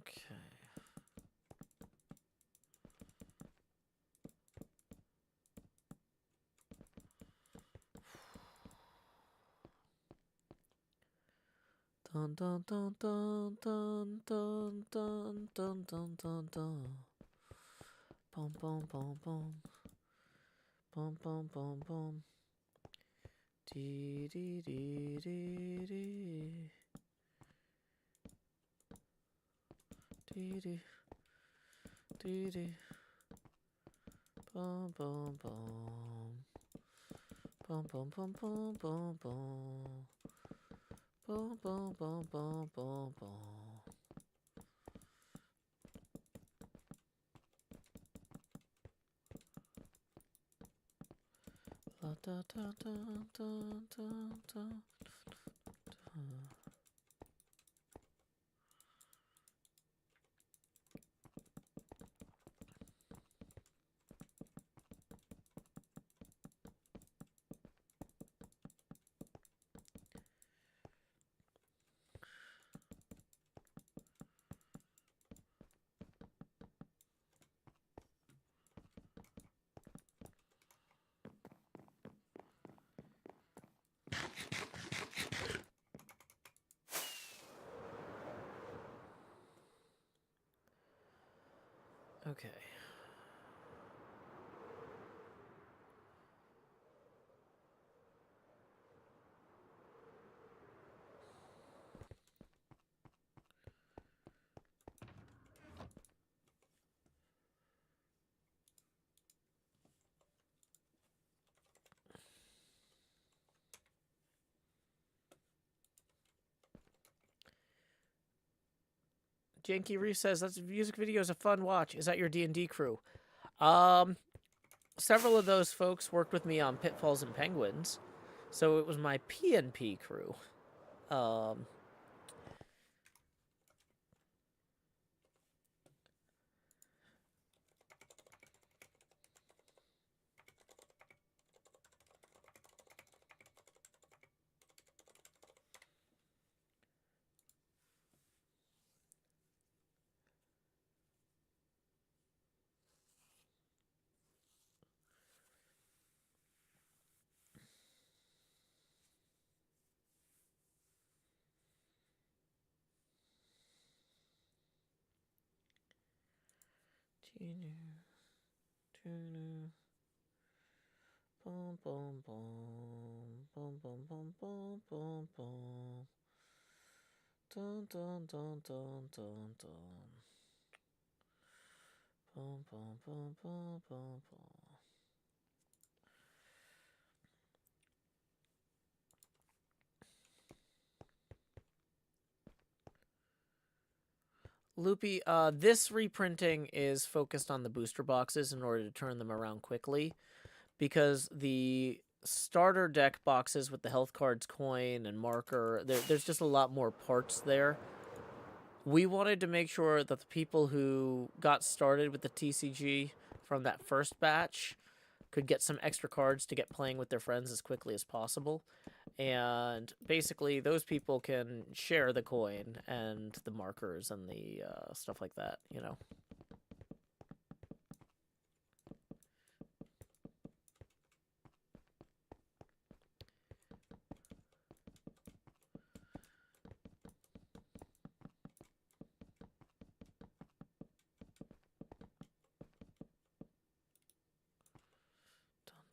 Okay. Dun dun dun dun dun dun dun dun dun dun dun. Bum bum bum bum. Bum bum bum bum. Dee dee dee dee dee. Dee dee. Dee dee. Boom, boom, boom. Boom, boom, boom, boom, boom, boom. Boom, boom, boom, boom, boom, boom. La da da da da da da da. Okay. Janky Reef says that music video is a fun watch. Is that your D&D crew? Several of those folks worked with me on Pitfalls and Penguins, so it was my PNP crew. Boom, boom, boom, boom, boom, boom, boom, boom, boom. Dun, dun, dun, dun, dun, dun. Boom, boom, boom, boom, boom, boom. Loopy, this reprinting is focused on the booster boxes in order to turn them around quickly, because the starter deck boxes with the health cards, coin, and marker, there's just a lot more parts there. We wanted to make sure that the people who got started with the TCG from that first batch could get some extra cards to get playing with their friends as quickly as possible. And basically, those people can share the coin and the markers and the stuff like that, you know.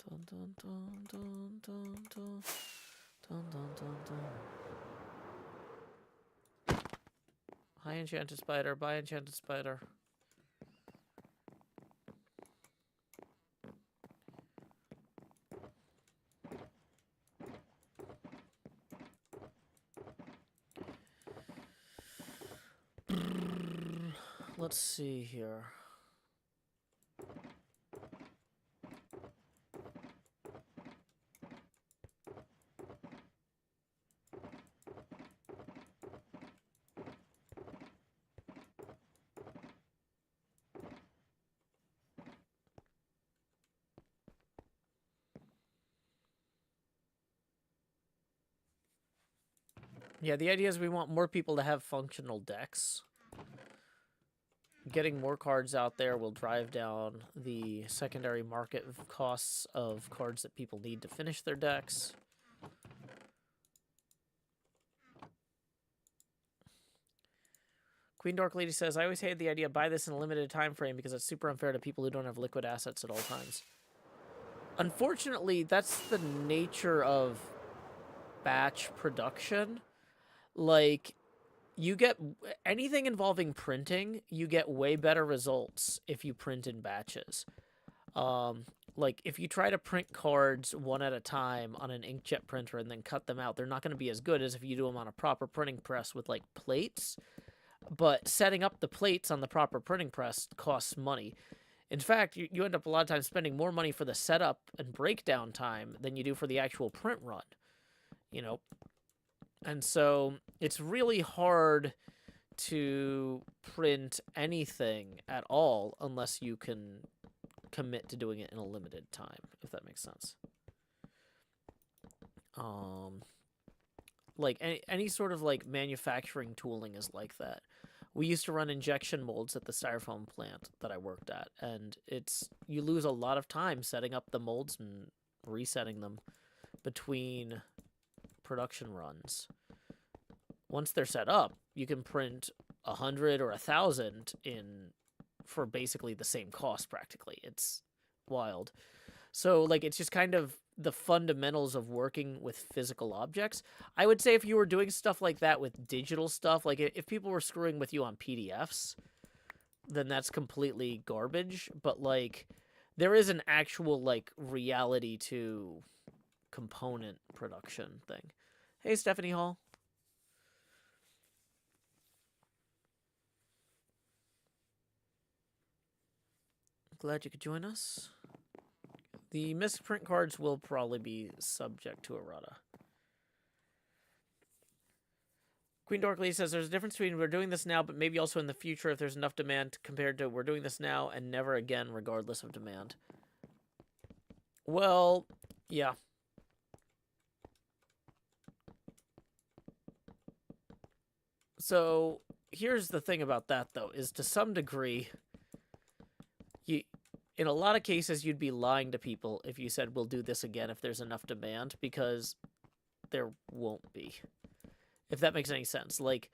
Dun, dun, dun, dun, dun, dun. Dun, dun, dun, dun. Hi, Enchanted Spider. Bye, Enchanted Spider. Let's see here. Yeah, the idea is we want more people to have functional decks. Getting more cards out there will drive down the secondary market costs of cards that people need to finish their decks. Queen Dark Lady says, I always hated the idea of buy this in a limited time frame because it's super unfair to people who don't have liquid assets at all times. Unfortunately, that's the nature of batch production. Like, you get anything involving printing, you get way better results if you print in batches. Like, if you try to print cards one at a time on an inkjet printer and then cut them out, they're not going to be as good as if you do them on a proper printing press with, like, plates. But setting up the plates on the proper printing press costs money. In fact, you end up a lot of times spending more money for the setup and breakdown time than you do for the actual print run, you know? And so it's really hard to print anything at all unless you can commit to doing it in a limited time, if that makes sense. Like any sort of like manufacturing tooling is like that. We used to run injection molds at the styrofoam plant that I worked at, and you lose a lot of time setting up the molds and resetting them between production runs. Once they're set up, you can print 100 or 1,000 for basically the same cost practically. It's wild. So, like, it's just kind of the fundamentals of working with physical objects. I would say if you were doing stuff like that with digital stuff, like if people were screwing with you on PDFs, then that's completely garbage. But, like, there is an actual, like, reality to component production thing. Hey, Stephanie Hall. Glad you could join us. The misprint cards will probably be subject to errata. Queen Dorkley says there's a difference between we're doing this now, but maybe also in the future if there's enough demand compared to we're doing this now and never again regardless of demand. Well, yeah. So here's the thing about that, though, is to some degree, in a lot of cases, you'd be lying to people if you said, we'll do this again if there's enough demand, because there won't be. If that makes any sense. Like,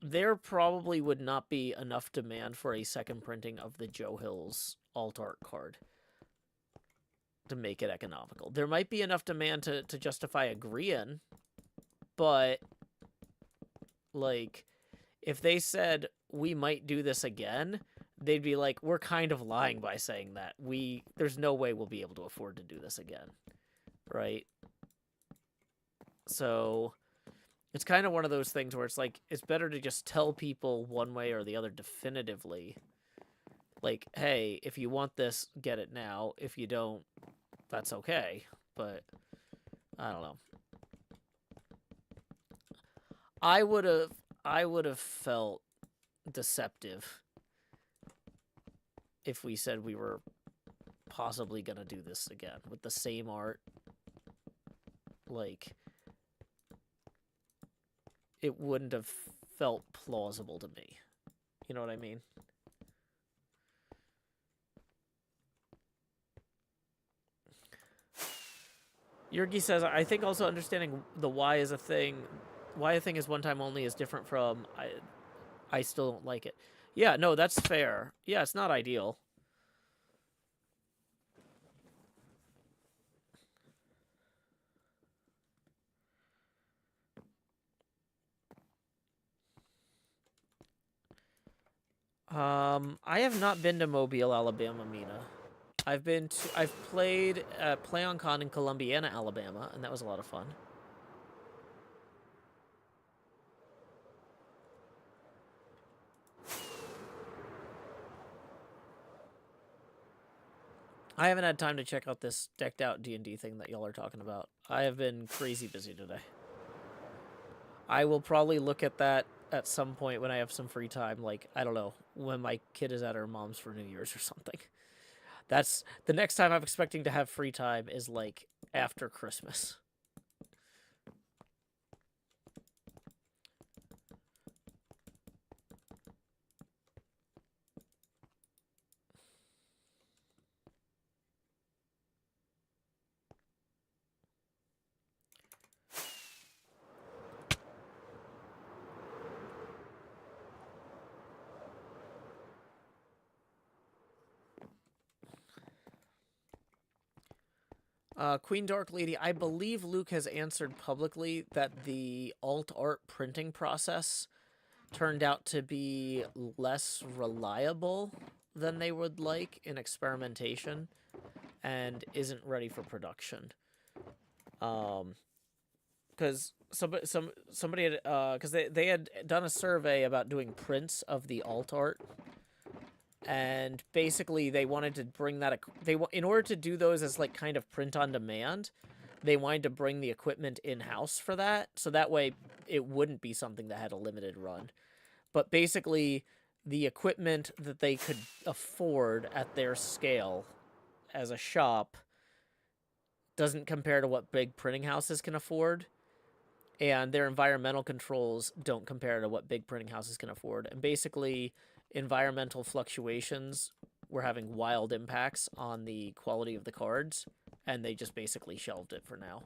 there probably would not be enough demand for a second printing of the Joe Hill's alt art card to make it economical. There might be enough demand to justify agreeing, but, like, if they said, we might do this again, they'd be like, we're kind of lying by saying that. There's no way we'll be able to afford to do this again. Right? So it's kind of one of those things where it's like, it's better to just tell people one way or the other definitively. Like, hey, if you want this, get it now. If you don't, that's okay. But I don't know. I would have felt deceptive if we said we were possibly gonna do this again with the same art. Like, it wouldn't have felt plausible to me. You know what I mean? Yurgi says, I think also understanding the why is a thing, why a thing is one time only is different from I still don't like it. Yeah, no, that's fair. Yeah, it's not ideal. I have not been to Mobile, Alabama, Mina. I've played at PlayOnCon in Columbiana, Alabama, and that was a lot of fun. I haven't had time to check out this decked out D&D thing that y'all are talking about. I have been crazy busy today. I will probably look at that at some point when I have some free time, like, I don't know, when my kid is at her mom's for New Year's or something. That's the next time I'm expecting to have free time is, like, after Christmas. Queen Dark Lady, I believe Luke has answered publicly that the alt art printing process turned out to be less reliable than they would like in experimentation and isn't ready for production. Because somebody had because they had done a survey about doing prints of the alt art, and basically they wanted to bring that in order to do those as like kind of print on demand. They wanted to bring the equipment in-house for that, so that way it wouldn't be something that had a limited run. But basically, the equipment that they could afford at their scale as a shop doesn't compare to what big printing houses can afford, and their environmental controls don't compare to what big printing houses can afford. And basically, environmental fluctuations were having wild impacts on the quality of the cards, and they just basically shelved it for now.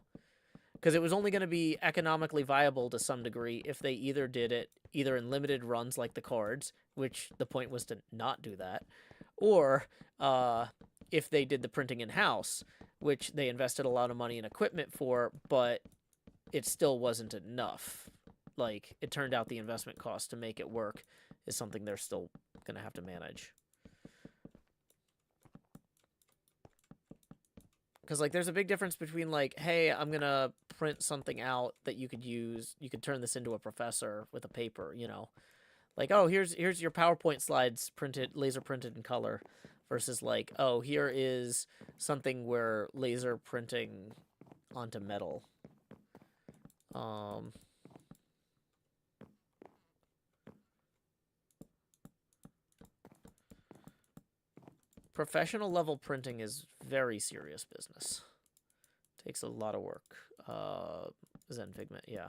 Because it was only going to be economically viable to some degree if they either did it either in limited runs like the cards, which the point was to not do that, or if they did the printing in-house, which they invested a lot of money in equipment for, but it still wasn't enough. Like, it turned out the investment cost to make it work is something they're still going to have to manage. Because, like, there's a big difference between, like, hey, I'm going to print something out that you could use. You could turn this into a professor with a paper, you know. Like, oh, here's your PowerPoint slides printed, laser printed in color. Versus, like, oh, here is something where laser printing onto metal. Professional level printing is very serious business. Takes a lot of work. Zen Figment, yeah.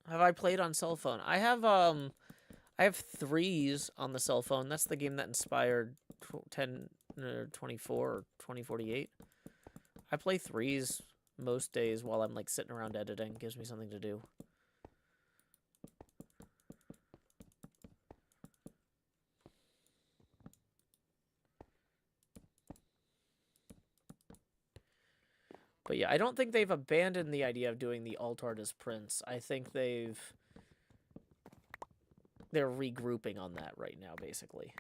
Have I played on cell phone? I have Threes on the cell phone. That's the game that inspired 1024 or 2048. I play Threes most days while I'm like sitting around editing. Gives me something to do. But yeah, I don't think they've abandoned the idea of doing the alt art as prints. I think they're regrouping on that right now, basically.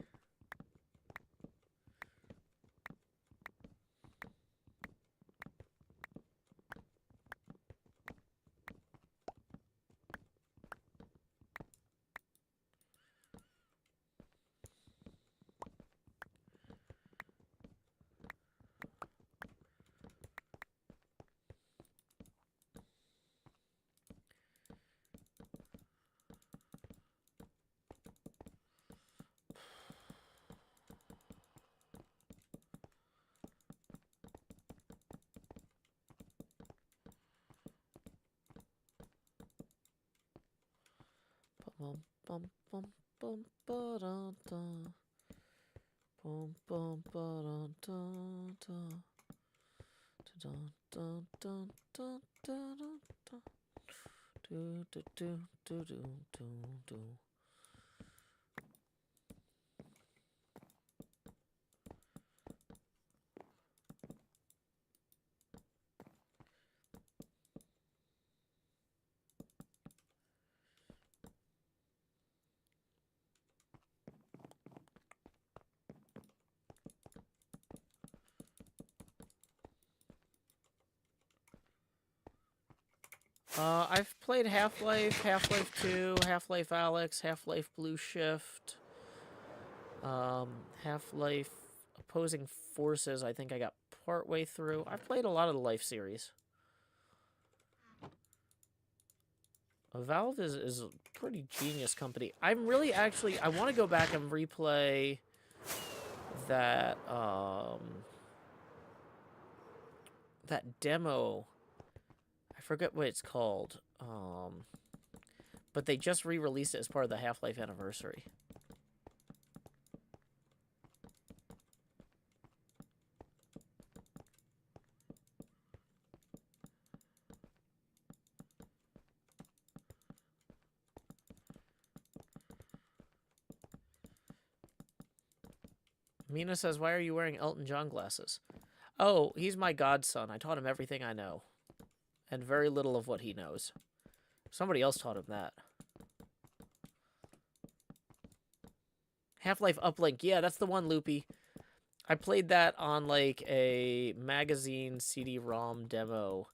Bum bum bum bum ba da da. Bum bum ba da da da. Da da da da da da. Do do do do do do do. I've played Half-Life, Half-Life 2, Half-Life Alyx, Half-Life Blue Shift, Half-Life Opposing Forces, I think I got partway through. I've played a lot of the Life series. Valve is a pretty genius company. I'm really actually, I want to go back and replay that, that demo. I forget what it's called. But they just re-released it as part of the Half-Life anniversary. Mina says, why are you wearing Elton John glasses? Oh, he's my godson. I taught him everything I know. And very little of what he knows. Somebody else taught him that. Half-Life Uplink. Yeah, that's the one, Loopy. I played that on, like, a magazine CD-ROM demo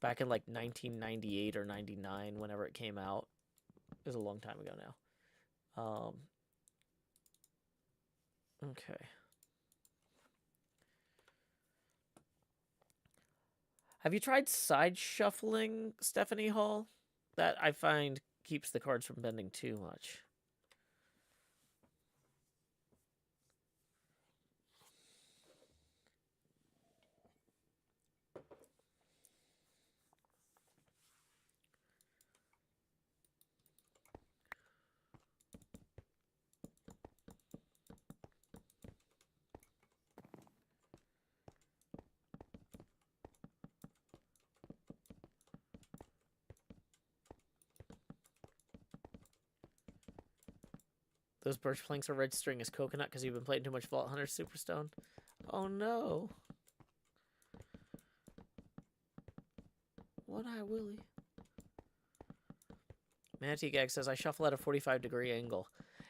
back in, like, 1998 or 99, whenever it came out. It was a long time ago now. Okay. Have you tried side shuffling, Stephanie Hall? That, I find, keeps the cards from bending too much. Those birch planks are registering as coconut because you've been playing too much Vault Hunter Superstone. Oh no. One-Eye Willie. Manatee Gag says, I shuffle at a 45-degree angle.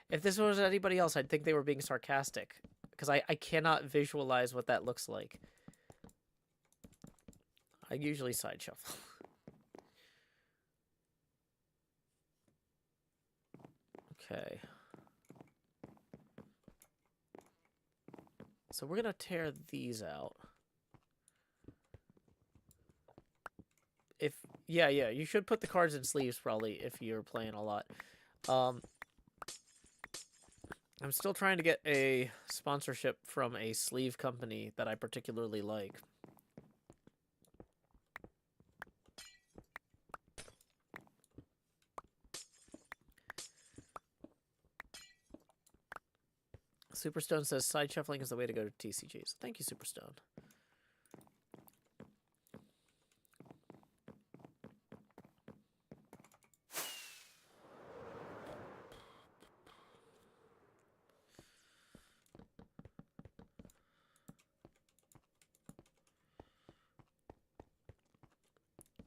If this was anybody else, I'd think they were being sarcastic. Because I cannot visualize what that looks like. I usually side shuffle. Okay. So we're going to tear these out. Yeah, you should put the cards in sleeves probably if you're playing a lot. I'm still trying to get a sponsorship from a sleeve company that I particularly like. Superstone says side shuffling is the way to go to TCGs. Thank you, Superstone.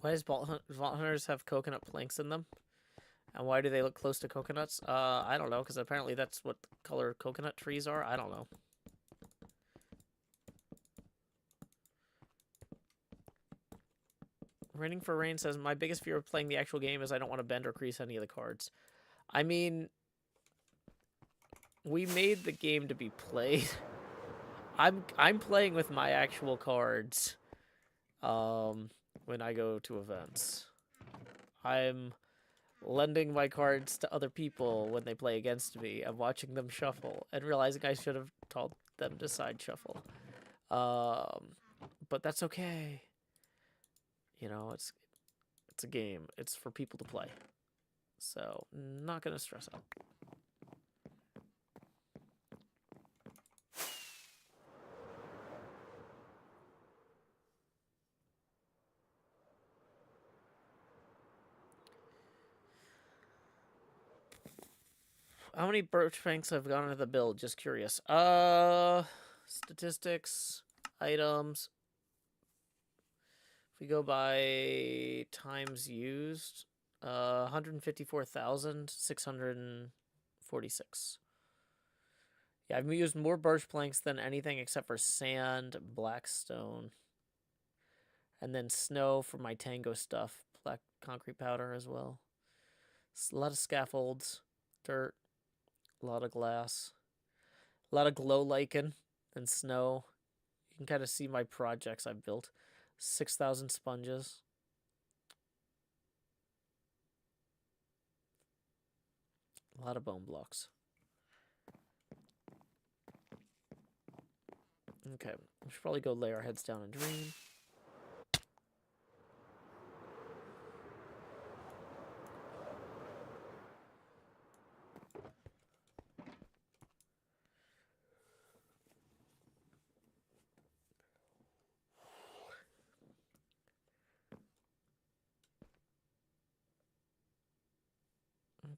Why does Vault Hunters have coconut planks in them? And why do they look close to coconuts? I don't know, because apparently that's what color coconut trees are. I don't know. Raining for Rain says, my biggest fear of playing the actual game is I don't want to bend or crease any of the cards. I mean, we made the game to be played. I'm playing with my actual cards when I go to events. I'm lending my cards to other people when they play against me and watching them shuffle and realizing I should have told them to side shuffle. But that's okay. You know, it's a game. It's for people to play. So, not gonna stress out. How many birch planks have gone into the build? Just curious. Statistics, items. If we go by times used, 154,646. Yeah, I've used more birch planks than anything except for sand, blackstone, and then snow for my tango stuff. Black concrete powder as well. A lot of scaffolds, dirt. A lot of glass. A lot of glow lichen and snow. You can kind of see my projects I've built. 6,000 sponges. A lot of bone blocks. Okay, we should probably go lay our heads down and dream.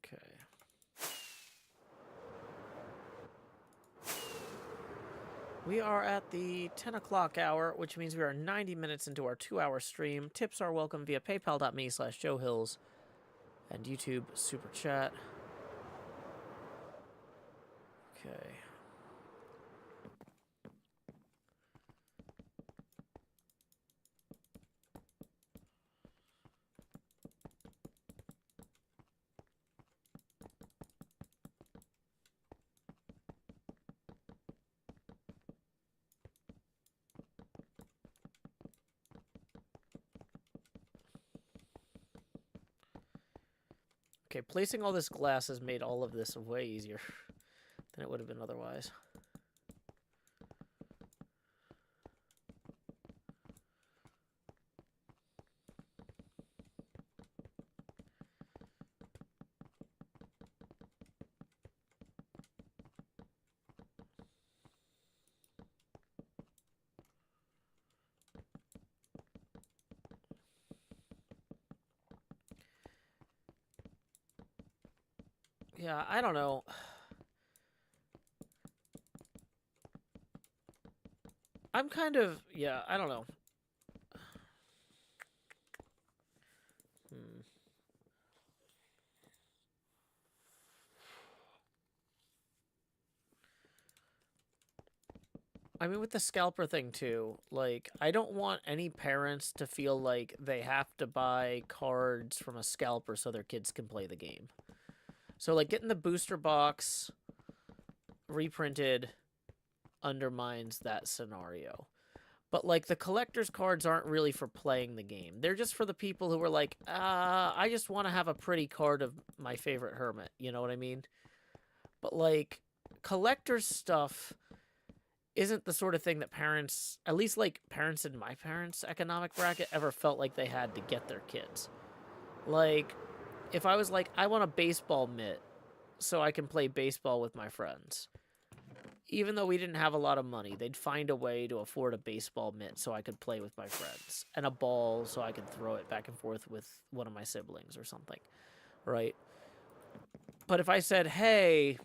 Okay. We are at the 10 o'clock hour, which means we are 90 minutes into our 2-hour stream. Tips are welcome via paypal.me/JoeHills and YouTube Super Chat. Okay. Okay, placing all this glass has made all of this way easier than it would have been otherwise. Yeah, I don't know. I'm kind of, yeah, I don't know. I mean, with the scalper thing, too, like, I don't want any parents to feel like they have to buy cards from a scalper so their kids can play the game. So, like, getting the booster box reprinted undermines that scenario. But, like, the collector's cards aren't really for playing the game. They're just for the people who are like, I just want to have a pretty card of my favorite hermit. You know what I mean? But, like, collector's stuff isn't the sort of thing that parents, at least, like, parents in my parents' economic bracket, ever felt like they had to get their kids. Like, if I was like, I want a baseball mitt so I can play baseball with my friends. Even though we didn't have a lot of money, they'd find a way to afford a baseball mitt so I could play with my friends. And a ball so I could throw it back and forth with one of my siblings or something. Right? But if I said, hey,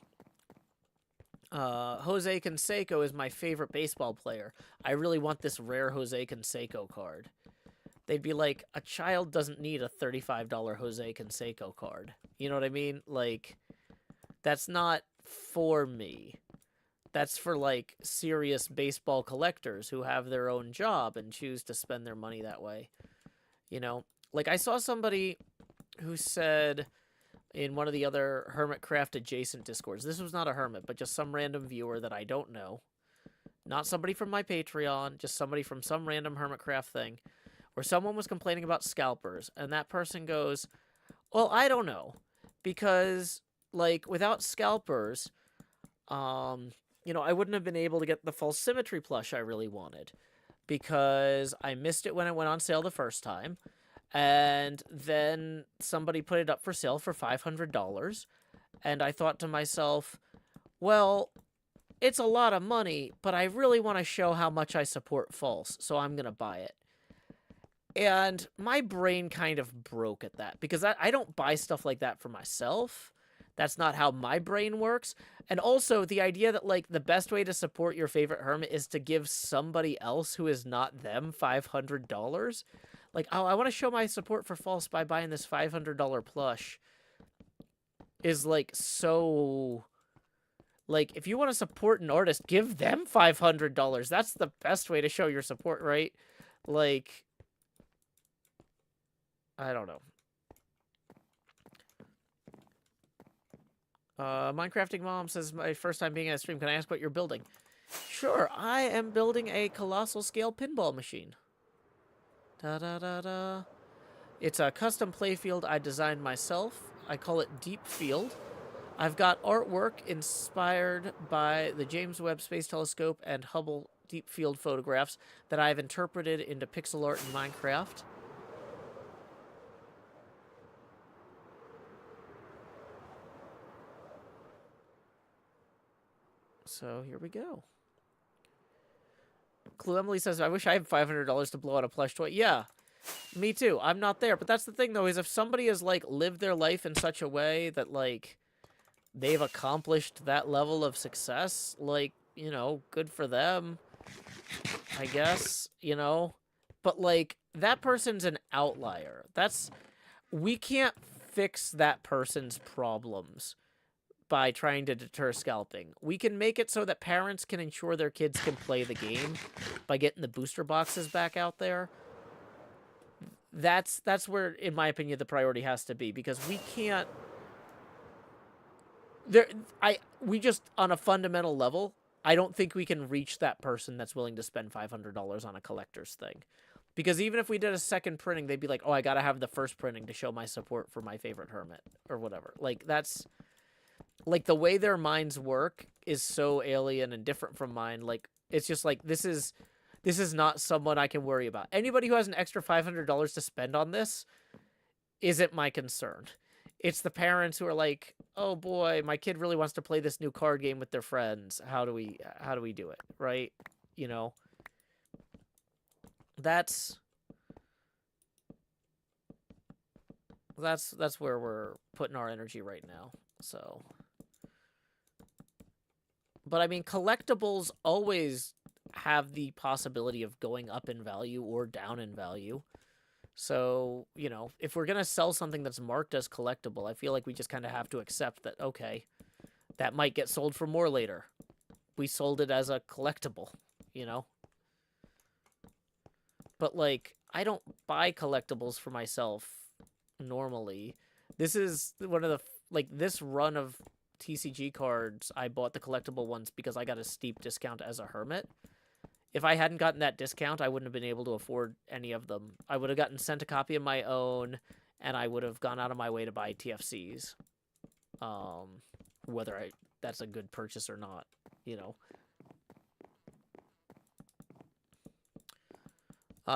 Jose Canseco is my favorite baseball player. I really want this rare Jose Canseco card. They'd be like, a child doesn't need a $35 Jose Canseco card. You know what I mean? Like, that's not for me. That's for, like, serious baseball collectors who have their own job and choose to spend their money that way. You know? Like, I saw somebody who said in one of the other HermitCraft adjacent Discords, this was not a hermit, but just some random viewer that I don't know. Not somebody from my Patreon, just somebody from some random HermitCraft thing, where someone was complaining about scalpers, and that person goes, well, I don't know, because, like, without scalpers, you know, I wouldn't have been able to get the false symmetry plush I really wanted, because I missed it when it went on sale the first time, and then somebody put it up for sale for $500, and I thought to myself, well, it's a lot of money, but I really want to show how much I support false, so I'm going to buy it. And my brain kind of broke at that, because I don't buy stuff like that for myself. That's not how my brain works. And also, the idea that, like, the best way to support your favorite hermit is to give somebody else who is not them $500. Like, oh, I want to show my support for false by buying this $500 plush is, like, so... Like, if you want to support an artist, give them $500. That's the best way to show your support, right? Like, I don't know. Minecrafting Mom says, my first time being at a stream, can I ask what you're building? Sure, I am building a colossal scale pinball machine. Da-da-da-da. It's a custom playfield I designed myself. I call it Deep Field. I've got artwork inspired by the James Webb Space Telescope and Hubble Deep Field photographs that I've interpreted into pixel art in Minecraft. So here we go. Clue Emily says, I wish I had $500 to blow out a plush toy. Yeah, me too. I'm not there. But that's the thing, though, is if somebody has, like, lived their life in such a way that, like, they've accomplished that level of success, like, you know, good for them, I guess, you know? But, like, that person's an outlier. We can't fix that person's problems by trying to deter scalping. We can make it so that parents can ensure their kids can play the game by getting the booster boxes back out there. That's where, in my opinion, the priority has to be, because we can't we just, on a fundamental level, I don't think we can reach that person that's willing to spend $500 on a collector's thing. Because even if we did a second printing, they'd be like, oh, I gotta have the first printing to show my support for my favorite hermit, or whatever. Like, that's... Like, the way their minds work is so alien and different from mine. Like, it's just like, this is not someone I can worry about. Anybody who has an extra $500 to spend on this isn't my concern. It's the parents who are like, oh boy, my kid really wants to play this new card game with their friends. How do we do it, right? You know? That's where we're putting our energy right now. So, but I mean, collectibles always have the possibility of going up in value or down in value. So, you know, if we're going to sell something that's marked as collectible, I feel like we just kind of have to accept that, okay, that might get sold for more later. We sold it as a collectible, you know? But, like, I don't buy collectibles for myself normally. This is one of the, like, this run of TCG cards, I bought the collectible ones because I got a steep discount as a hermit. If I hadn't gotten that discount, I wouldn't have been able to afford any of them. I would have gotten sent a copy of my own, and I would have gone out of my way to buy TFCs. Whether that's a good purchase or not, you know.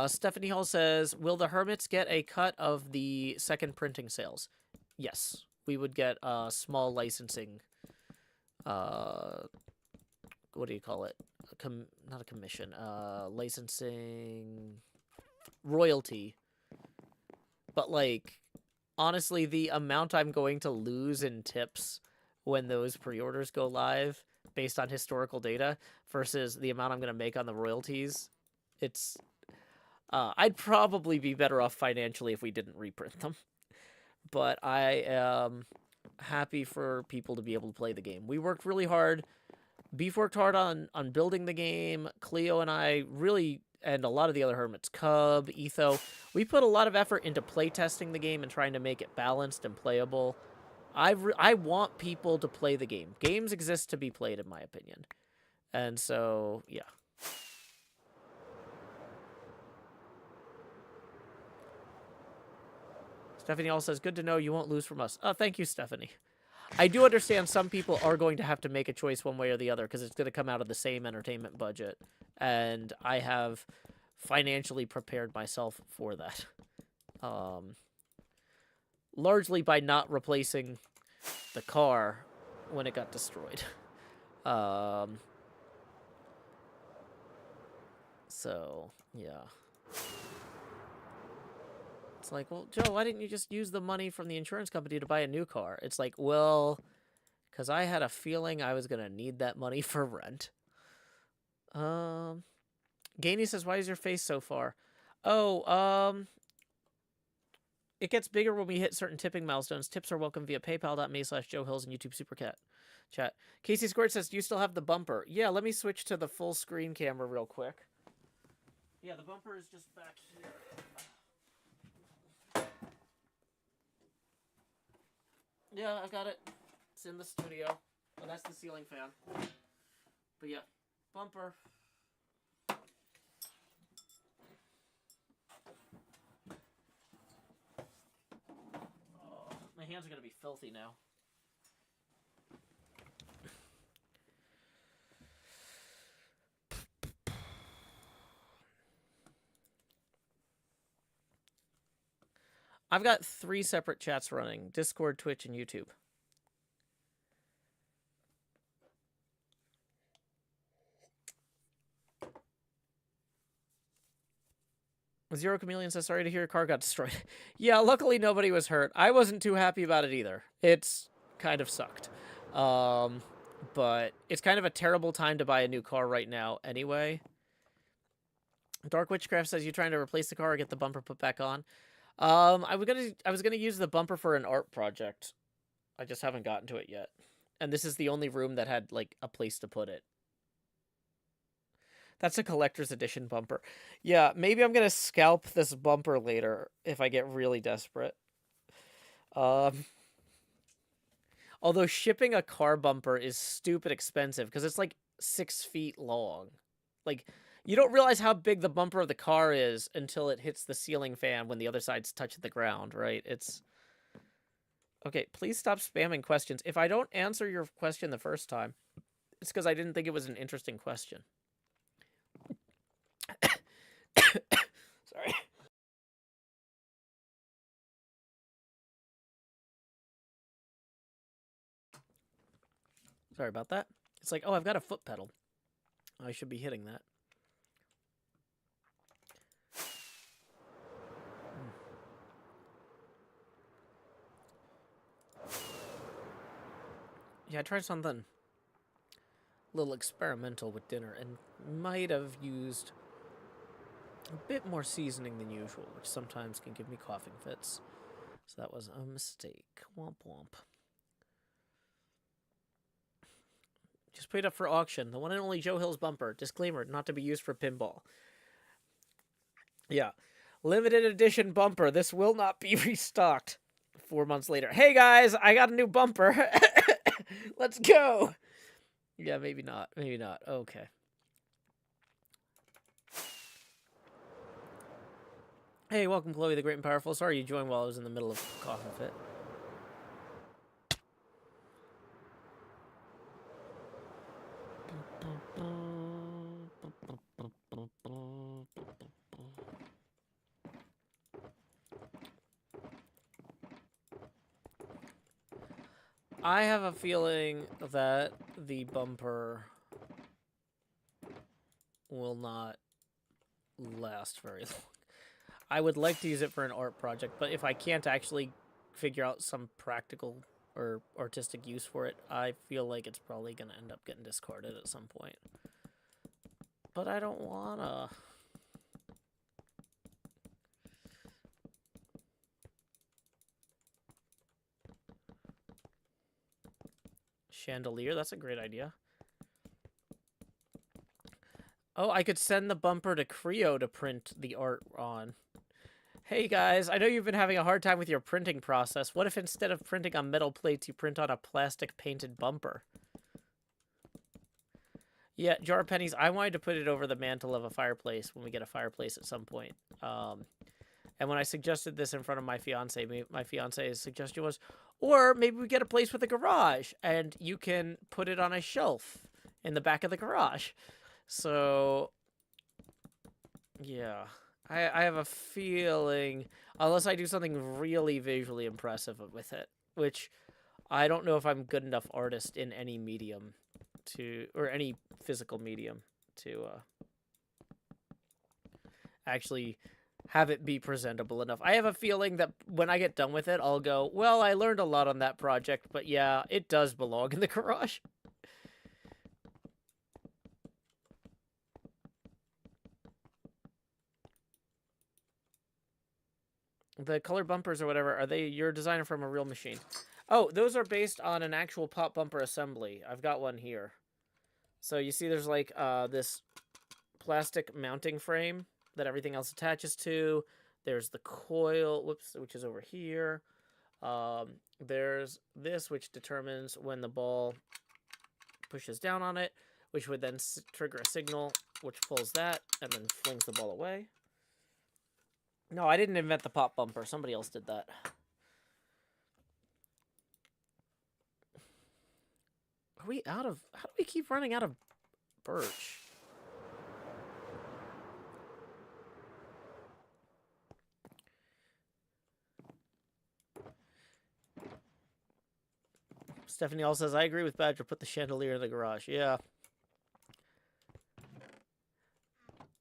Stephanie Hall says, will the hermits get a cut of the second printing sales? Yes, we would get a small licensing, what do you call it? Not a commission, licensing royalty. But, like, honestly, the amount I'm going to lose in tips when those pre-orders go live, based on historical data, versus the amount I'm going to make on the royalties, it's... I'd probably be better off financially if we didn't reprint them. But I am happy for people to be able to play the game. We worked really hard. Beef worked hard on building the game. Cleo and I really, and a lot of the other hermits, Cub, Etho, we put a lot of effort into playtesting the game and trying to make it balanced and playable. I want people to play the game. Games exist to be played, in my opinion. And so, yeah. Stephanie also says, good to know you won't lose from us. Oh, thank you, Stephanie. I do understand some people are going to have to make a choice one way or the other because it's going to come out of the same entertainment budget. And I have financially prepared myself for that. Largely by not replacing the car when it got destroyed. So, yeah. It's like, well, Joe, why didn't you just use the money from the insurance company to buy a new car? It's like, well, because I had a feeling I was going to need that money for rent. Gainey says, why is your face so far? Oh, it gets bigger when we hit certain tipping milestones. Tips are welcome via paypal.me/JoeHills and YouTube Super Chat. Casey Squirt says, do you still have the bumper? Yeah, let me switch to the full screen camera real quick. Yeah, the bumper is just back here. Yeah, I've got it. It's in the studio. Oh, that's the ceiling fan. But yeah, bumper. Oh, my hands are going to be filthy now. I've got 3 separate chats running. Discord, Twitch, and YouTube. Zero Chameleon says, sorry to hear your car got destroyed. Yeah, luckily nobody was hurt. I wasn't too happy about it either. It's kind of sucked. but it's kind of a terrible time to buy a new car right now anyway. Dark Witchcraft says, you trying to replace the car or get the bumper put back on? I was gonna use the bumper for an art project. I just haven't gotten to it yet. And this is the only room that had, like, a place to put it. That's a collector's edition bumper. Yeah, maybe I'm gonna scalp this bumper later if I get really desperate. Although shipping a car bumper is stupid expensive because it's like 6 feet long. Like, you don't realize how big the bumper of the car is until it hits the ceiling fan when the other side's touching the ground, right? It's... Okay, please stop spamming questions. If I don't answer your question the first time, it's because I didn't think it was an interesting question. Sorry. Sorry about that. It's like, oh, I've got a foot pedal. I should be hitting that. Yeah, I tried something a little experimental with dinner and might have used a bit more seasoning than usual, which sometimes can give me coughing fits. So that was a mistake. Womp womp. Just put it up for auction. The one and only Joe Hill's bumper. Disclaimer, not to be used for pinball. Yeah. Limited edition bumper. This will not be restocked 4 months later. Hey guys, I got a new bumper. Let's go. Yeah, maybe not. Maybe not. Okay. Hey, welcome, Chloe the Great and Powerful. Sorry you joined while I was in the middle of a coughing fit. I have a feeling that the bumper will not last very long. I would like to use it for an art project, but if I can't actually figure out some practical or artistic use for it, I feel like it's probably going to end up getting discarded at some point. But I don't wanna. Chandelier, that's a great idea. Oh, I could send the bumper to Creo to print the art on. Hey guys, I know you've been having a hard time with your printing process. What if instead of printing on metal plates, you print on a plastic painted bumper? Yeah, Jar Pennies, I wanted to put it over the mantle of a fireplace when we get a fireplace at some point. And when I suggested this in front of my fiance, my fiance's suggestion was, or maybe we get a place with a garage and you can put it on a shelf in the back of the garage. So, yeah, I have a feeling, unless I do something really visually impressive with it, which I don't know if I'm good enough artist in any medium to, or any physical medium to actually have it be presentable enough. I have a feeling that when I get done with it, I'll go, well, I learned a lot on that project, but yeah, it does belong in the garage. The color bumpers or whatever, are they your designer from a real machine? Oh, those are based on an actual pop bumper assembly. I've got one here. So you see there's like this plastic mounting frame that everything else attaches to. There's the coil, whoops, which is over here. There's this, which determines when the ball pushes down on it, which would then trigger a signal, which pulls that and then flings the ball away. No, I didn't invent the pop bumper. Somebody else did that. Are we out of... How do we keep running out of birch? Stephanie also says, I agree with Badger. Put the chandelier in the garage. Yeah.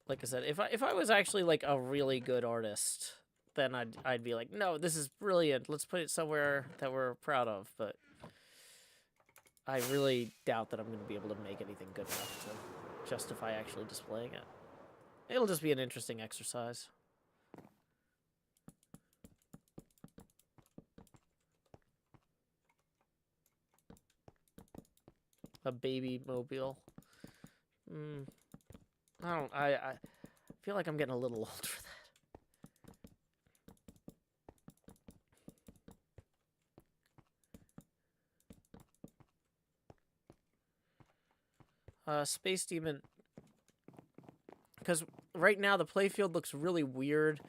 Like I said, if I was actually like a really good artist, then I'd be like, no, this is brilliant. Let's put it somewhere that we're proud of. But I really doubt that I'm going to be able to make anything good enough to justify actually displaying it. It'll just be an interesting exercise. A baby mobile. I feel like I'm getting a little old for that. Space Demon. Because right now the playfield looks really weird.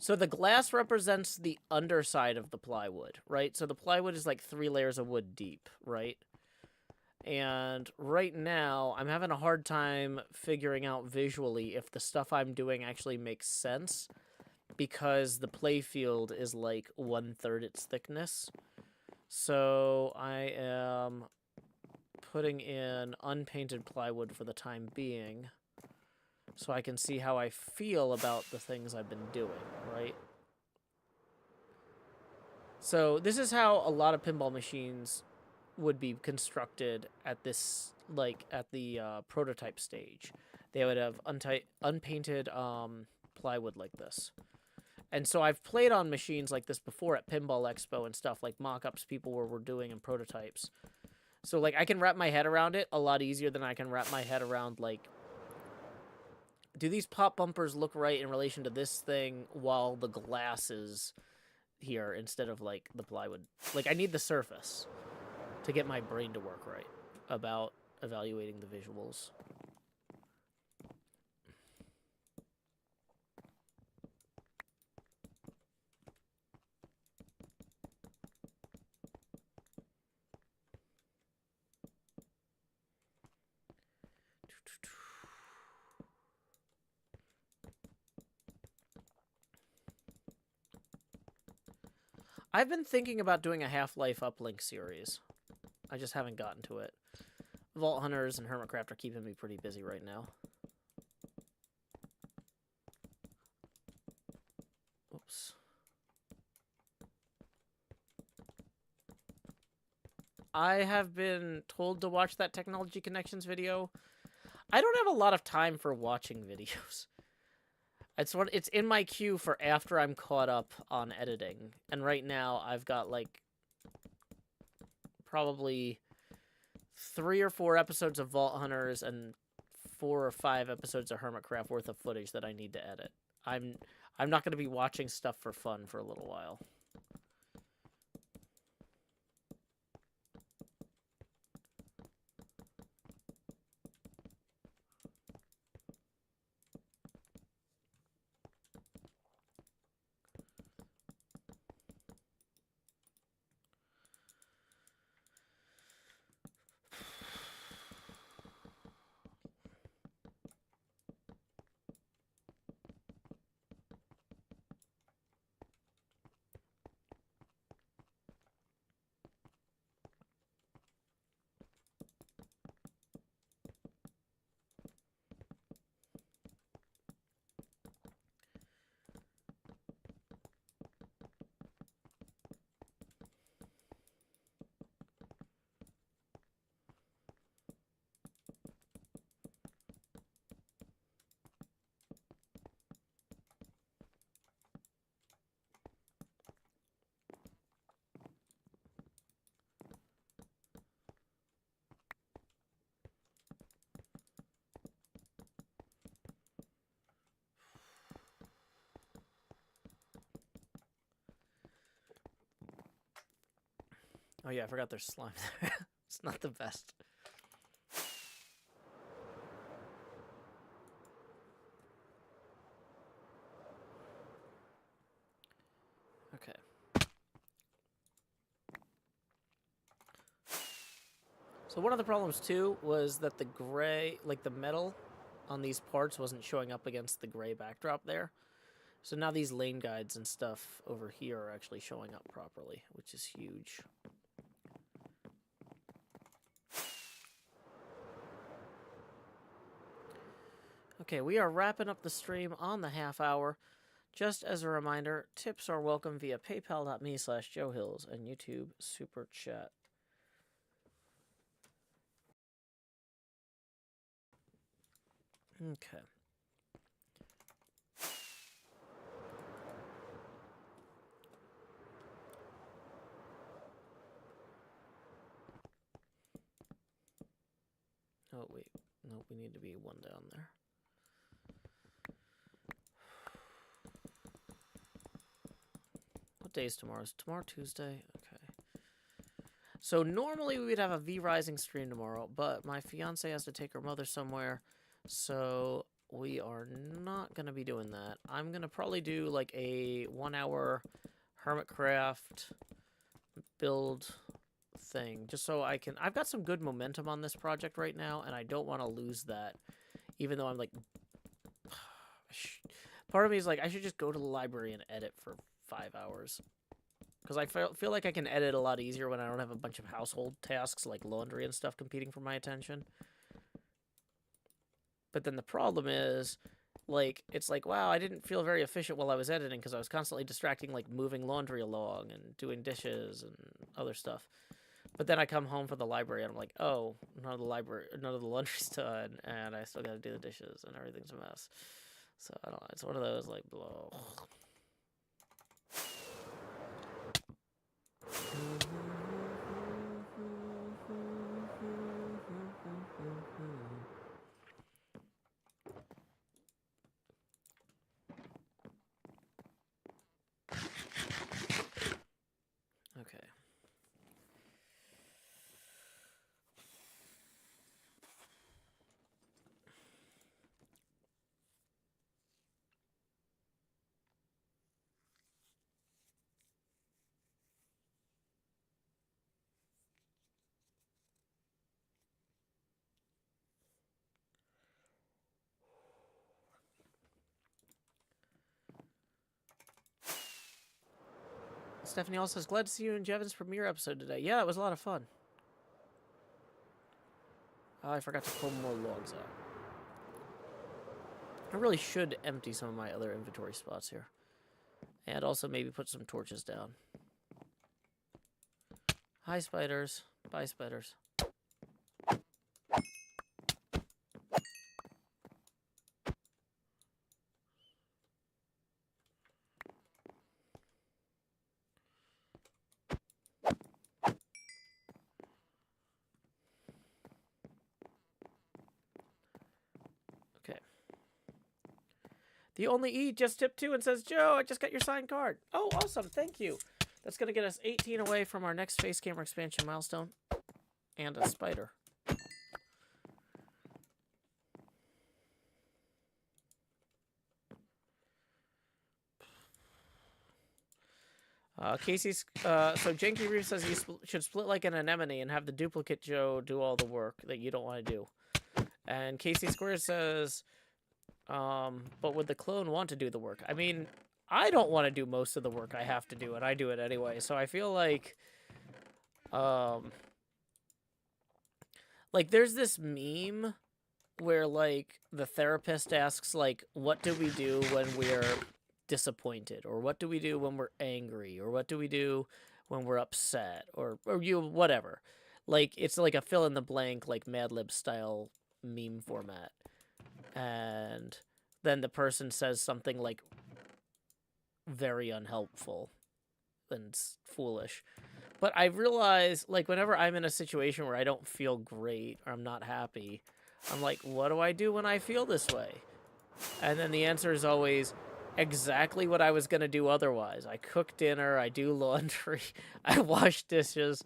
So the glass represents the underside of the plywood, right? So the plywood is like 3 layers of wood deep, right? And right now, I'm having a hard time figuring out visually if the stuff I'm doing actually makes sense, because the playfield is like 1/3 its thickness. So I am putting in unpainted plywood for the time being, so I can see how I feel about the things I've been doing, right? So this is how a lot of pinball machines would be constructed at this, like, at the prototype stage. They would have unpainted plywood like this. And so I've played on machines like this before at Pinball Expo and stuff, like mock-ups people were doing in prototypes. So, like, I can wrap my head around it a lot easier than I can wrap my head around, like, do these pop bumpers look right in relation to this thing while the glass is here instead of, like, the plywood? Like, I need the surface to get my brain to work right about evaluating the visuals. I've been thinking about doing a Half-Life Uplink series. I just haven't gotten to it. Vault Hunters and HermitCraft are keeping me pretty busy right now. Oops. I have been told to watch that Technology Connections video. I don't have a lot of time for watching videos. It's in my queue for after I'm caught up on editing. And right now I've got like probably 3 or 4 episodes of Vault Hunters and 4 or 5 episodes of HermitCraft worth of footage that I need to edit. I'm not going to be watching stuff for fun for a little while. Oh yeah, I forgot there's slime there. It's not the best. Okay. So one of the problems too was that the gray, like the metal on these parts wasn't showing up against the gray backdrop there. So now these lane guides and stuff over here are actually showing up properly, which is huge. Okay, we are wrapping up the stream on the half hour. Just as a reminder, tips are welcome via paypal.me/JoeHills and YouTube Super Chat. Okay. Oh, wait. Nope, we need to be one down there. What day is tomorrow? Is tomorrow Tuesday? Okay. So normally we would have a V Rising stream tomorrow, but my fiance has to take her mother somewhere, so we are not going to be doing that. I'm going to probably do like a 1 hour HermitCraft build thing, just so I can... I've got some good momentum on this project right now, and I don't want to lose that, even though I'm like... Part of me is like, I should just go to the library and edit for 5 hours. Because I feel like I can edit a lot easier when I don't have a bunch of household tasks like laundry and stuff competing for my attention. But then the problem is, like, it's like, wow, I didn't feel very efficient while I was editing because I was constantly distracting, like, moving laundry along and doing dishes and other stuff. But then I come home from the library and I'm like, oh, none of the laundry's done, and I still got to do the dishes and everything's a mess. So I don't know. It's one of those like, blah. Okay. Stephanie also says, glad to see you in Jevin's premiere episode today. Yeah, it was a lot of fun. Oh, I forgot to pull more logs out. I really should empty some of my other inventory spots here. And also maybe put some torches down. Hi, spiders. Bye, spiders. Okay. The Only E just tipped 2 and says, Joe, I just got your signed card. Oh, awesome. Thank you. That's going to get us 18 away from our next face camera expansion milestone. And a spider. Casey's, so Janky Reef says you should split like an anemone and have the duplicate Joe do all the work that you don't want to do. And Casey Square says, but would the clone want to do the work? I mean, I don't want to do most of the work I have to do, and I do it anyway. So I feel like, there's this meme where, like, the therapist asks, like, what do we do when we're disappointed? Or what do we do when we're angry? Or what do we do when we're upset? Or whatever. Like, it's like a fill-in-the-blank, like, Mad Lib style meme format. And then the person says something, like, very unhelpful and foolish. But I realize, like, whenever I'm in a situation where I don't feel great or I'm not happy, I'm like, what do I do when I feel this way? And then the answer is always exactly what I was going to do otherwise. I cook dinner, I do laundry, I wash dishes,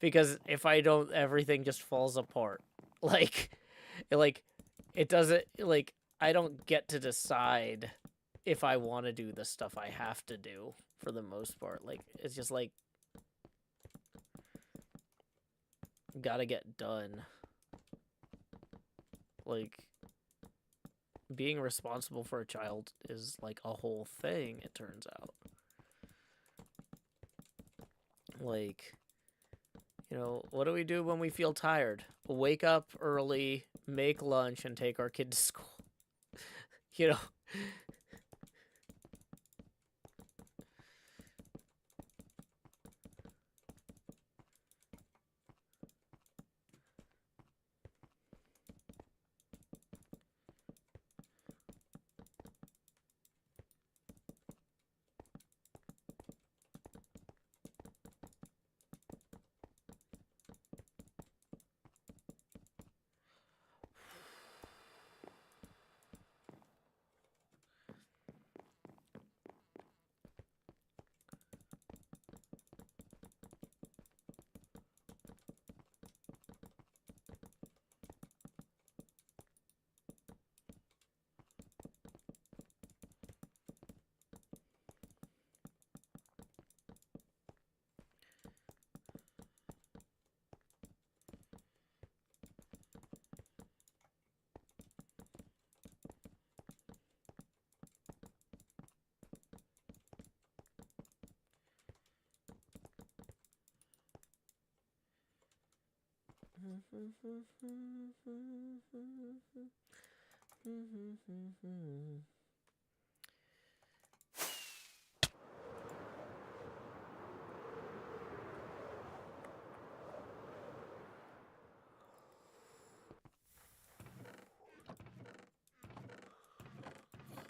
because if I don't, everything just falls apart. It doesn't, like, I don't get to decide if I want to do the stuff I have to do for the most part. Like, it's just like, gotta get done. Like, being responsible for a child is like a whole thing, it turns out. Like, you know, what do we do when we feel tired? Wake up early, make lunch, and take our kid to school. You know?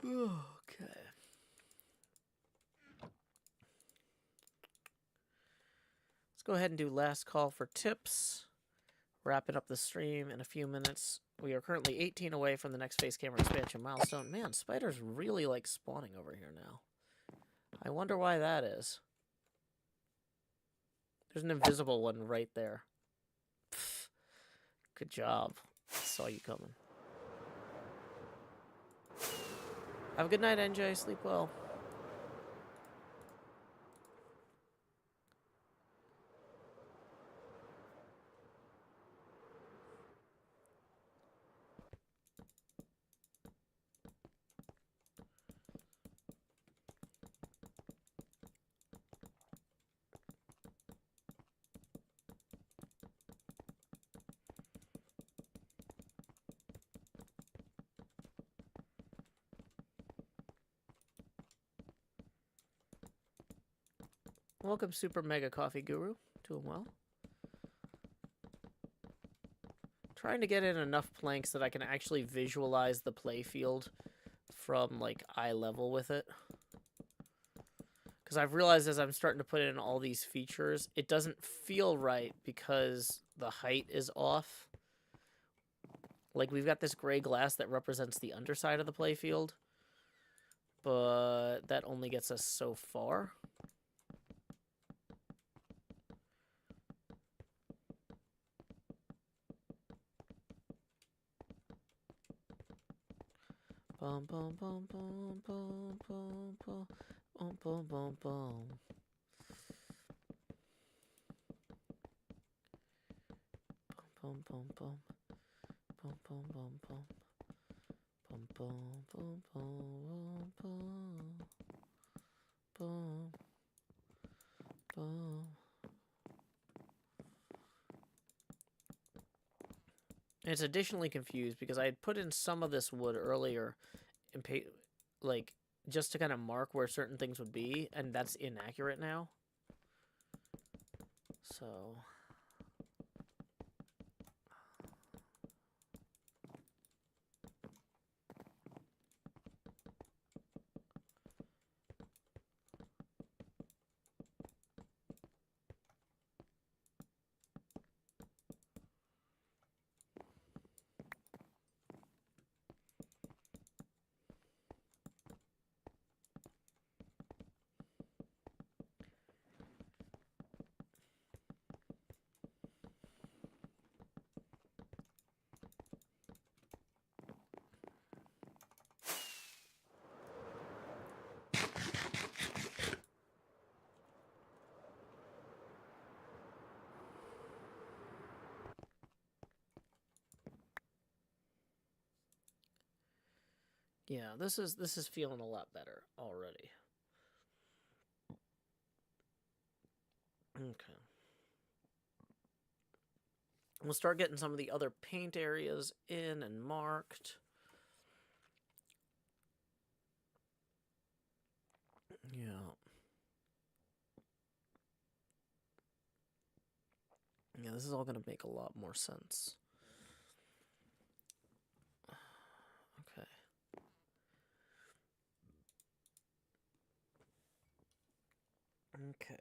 Okay. Let's go ahead and do last call for tips. Wrapping up the stream in a few minutes. We are currently 18 away from the next face camera expansion milestone. Man, spiders really like spawning over here now. I wonder why that is. There's an invisible one right there. Pfft. Good job. Saw you coming. Have a good night, NJ. Sleep well. Welcome, Super Mega Coffee Guru. Doing well. Trying to get in enough planks that I can actually visualize the playfield from, like, eye level with it. Because I've realized as I'm starting to put in all these features, it doesn't feel right because the height is off. Like, we've got this gray glass that represents the underside of the playfield, but that only gets us so far. Bum bum bum bum bum bum bum bum bum bum bum. Bum bum bum bum bum bum bum bum bum bum bum bum bum. It's additionally confused because I had put in some of this wood earlier, and like just to kind of mark where certain things would be, and that's inaccurate now. So. Yeah, this is feeling a lot better already. Okay. We'll start getting some of the other paint areas in and marked. Yeah. Yeah, this is all going to make a lot more sense. Okay. Okay.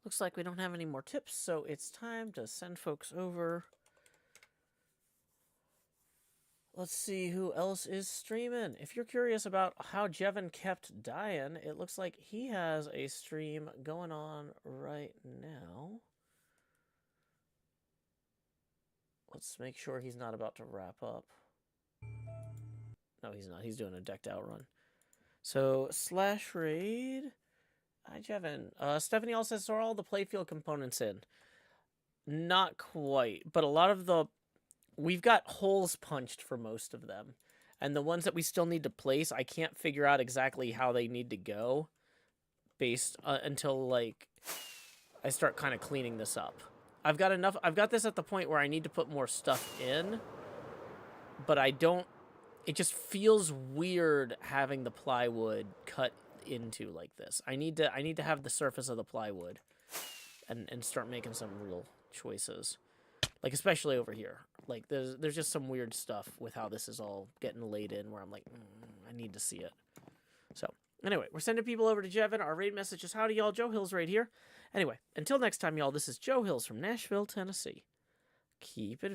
Looks like we don't have any more tips, so it's time to send folks over. Let's see who else is streaming. If you're curious about how Jevin kept dying, it looks like he has a stream going on right now. Let's make sure he's not about to wrap up. No, he's not. He's doing a decked out run. So, slash raid. Hi, Jevin. Stephanie also says, so are all the playfield components in? Not quite, but a lot of the... We've got holes punched for most of them. And the ones that we still need to place, I can't figure out exactly how they need to go based until, like, I start kind of cleaning this up. I've got this at the point where I need to put more stuff in, but I don't, it just feels weird having the plywood cut into like this. I need to have the surface of the plywood and start making some real choices. Like, especially over here. Like, there's just some weird stuff with how this is all getting laid in where I'm like, I need to see it. So, anyway, we're sending people over to Jevin. Our raid message is, howdy, y'all. Joe Hills right here. Anyway, until next time, y'all, this is Joe Hills from Nashville, Tennessee. Keep it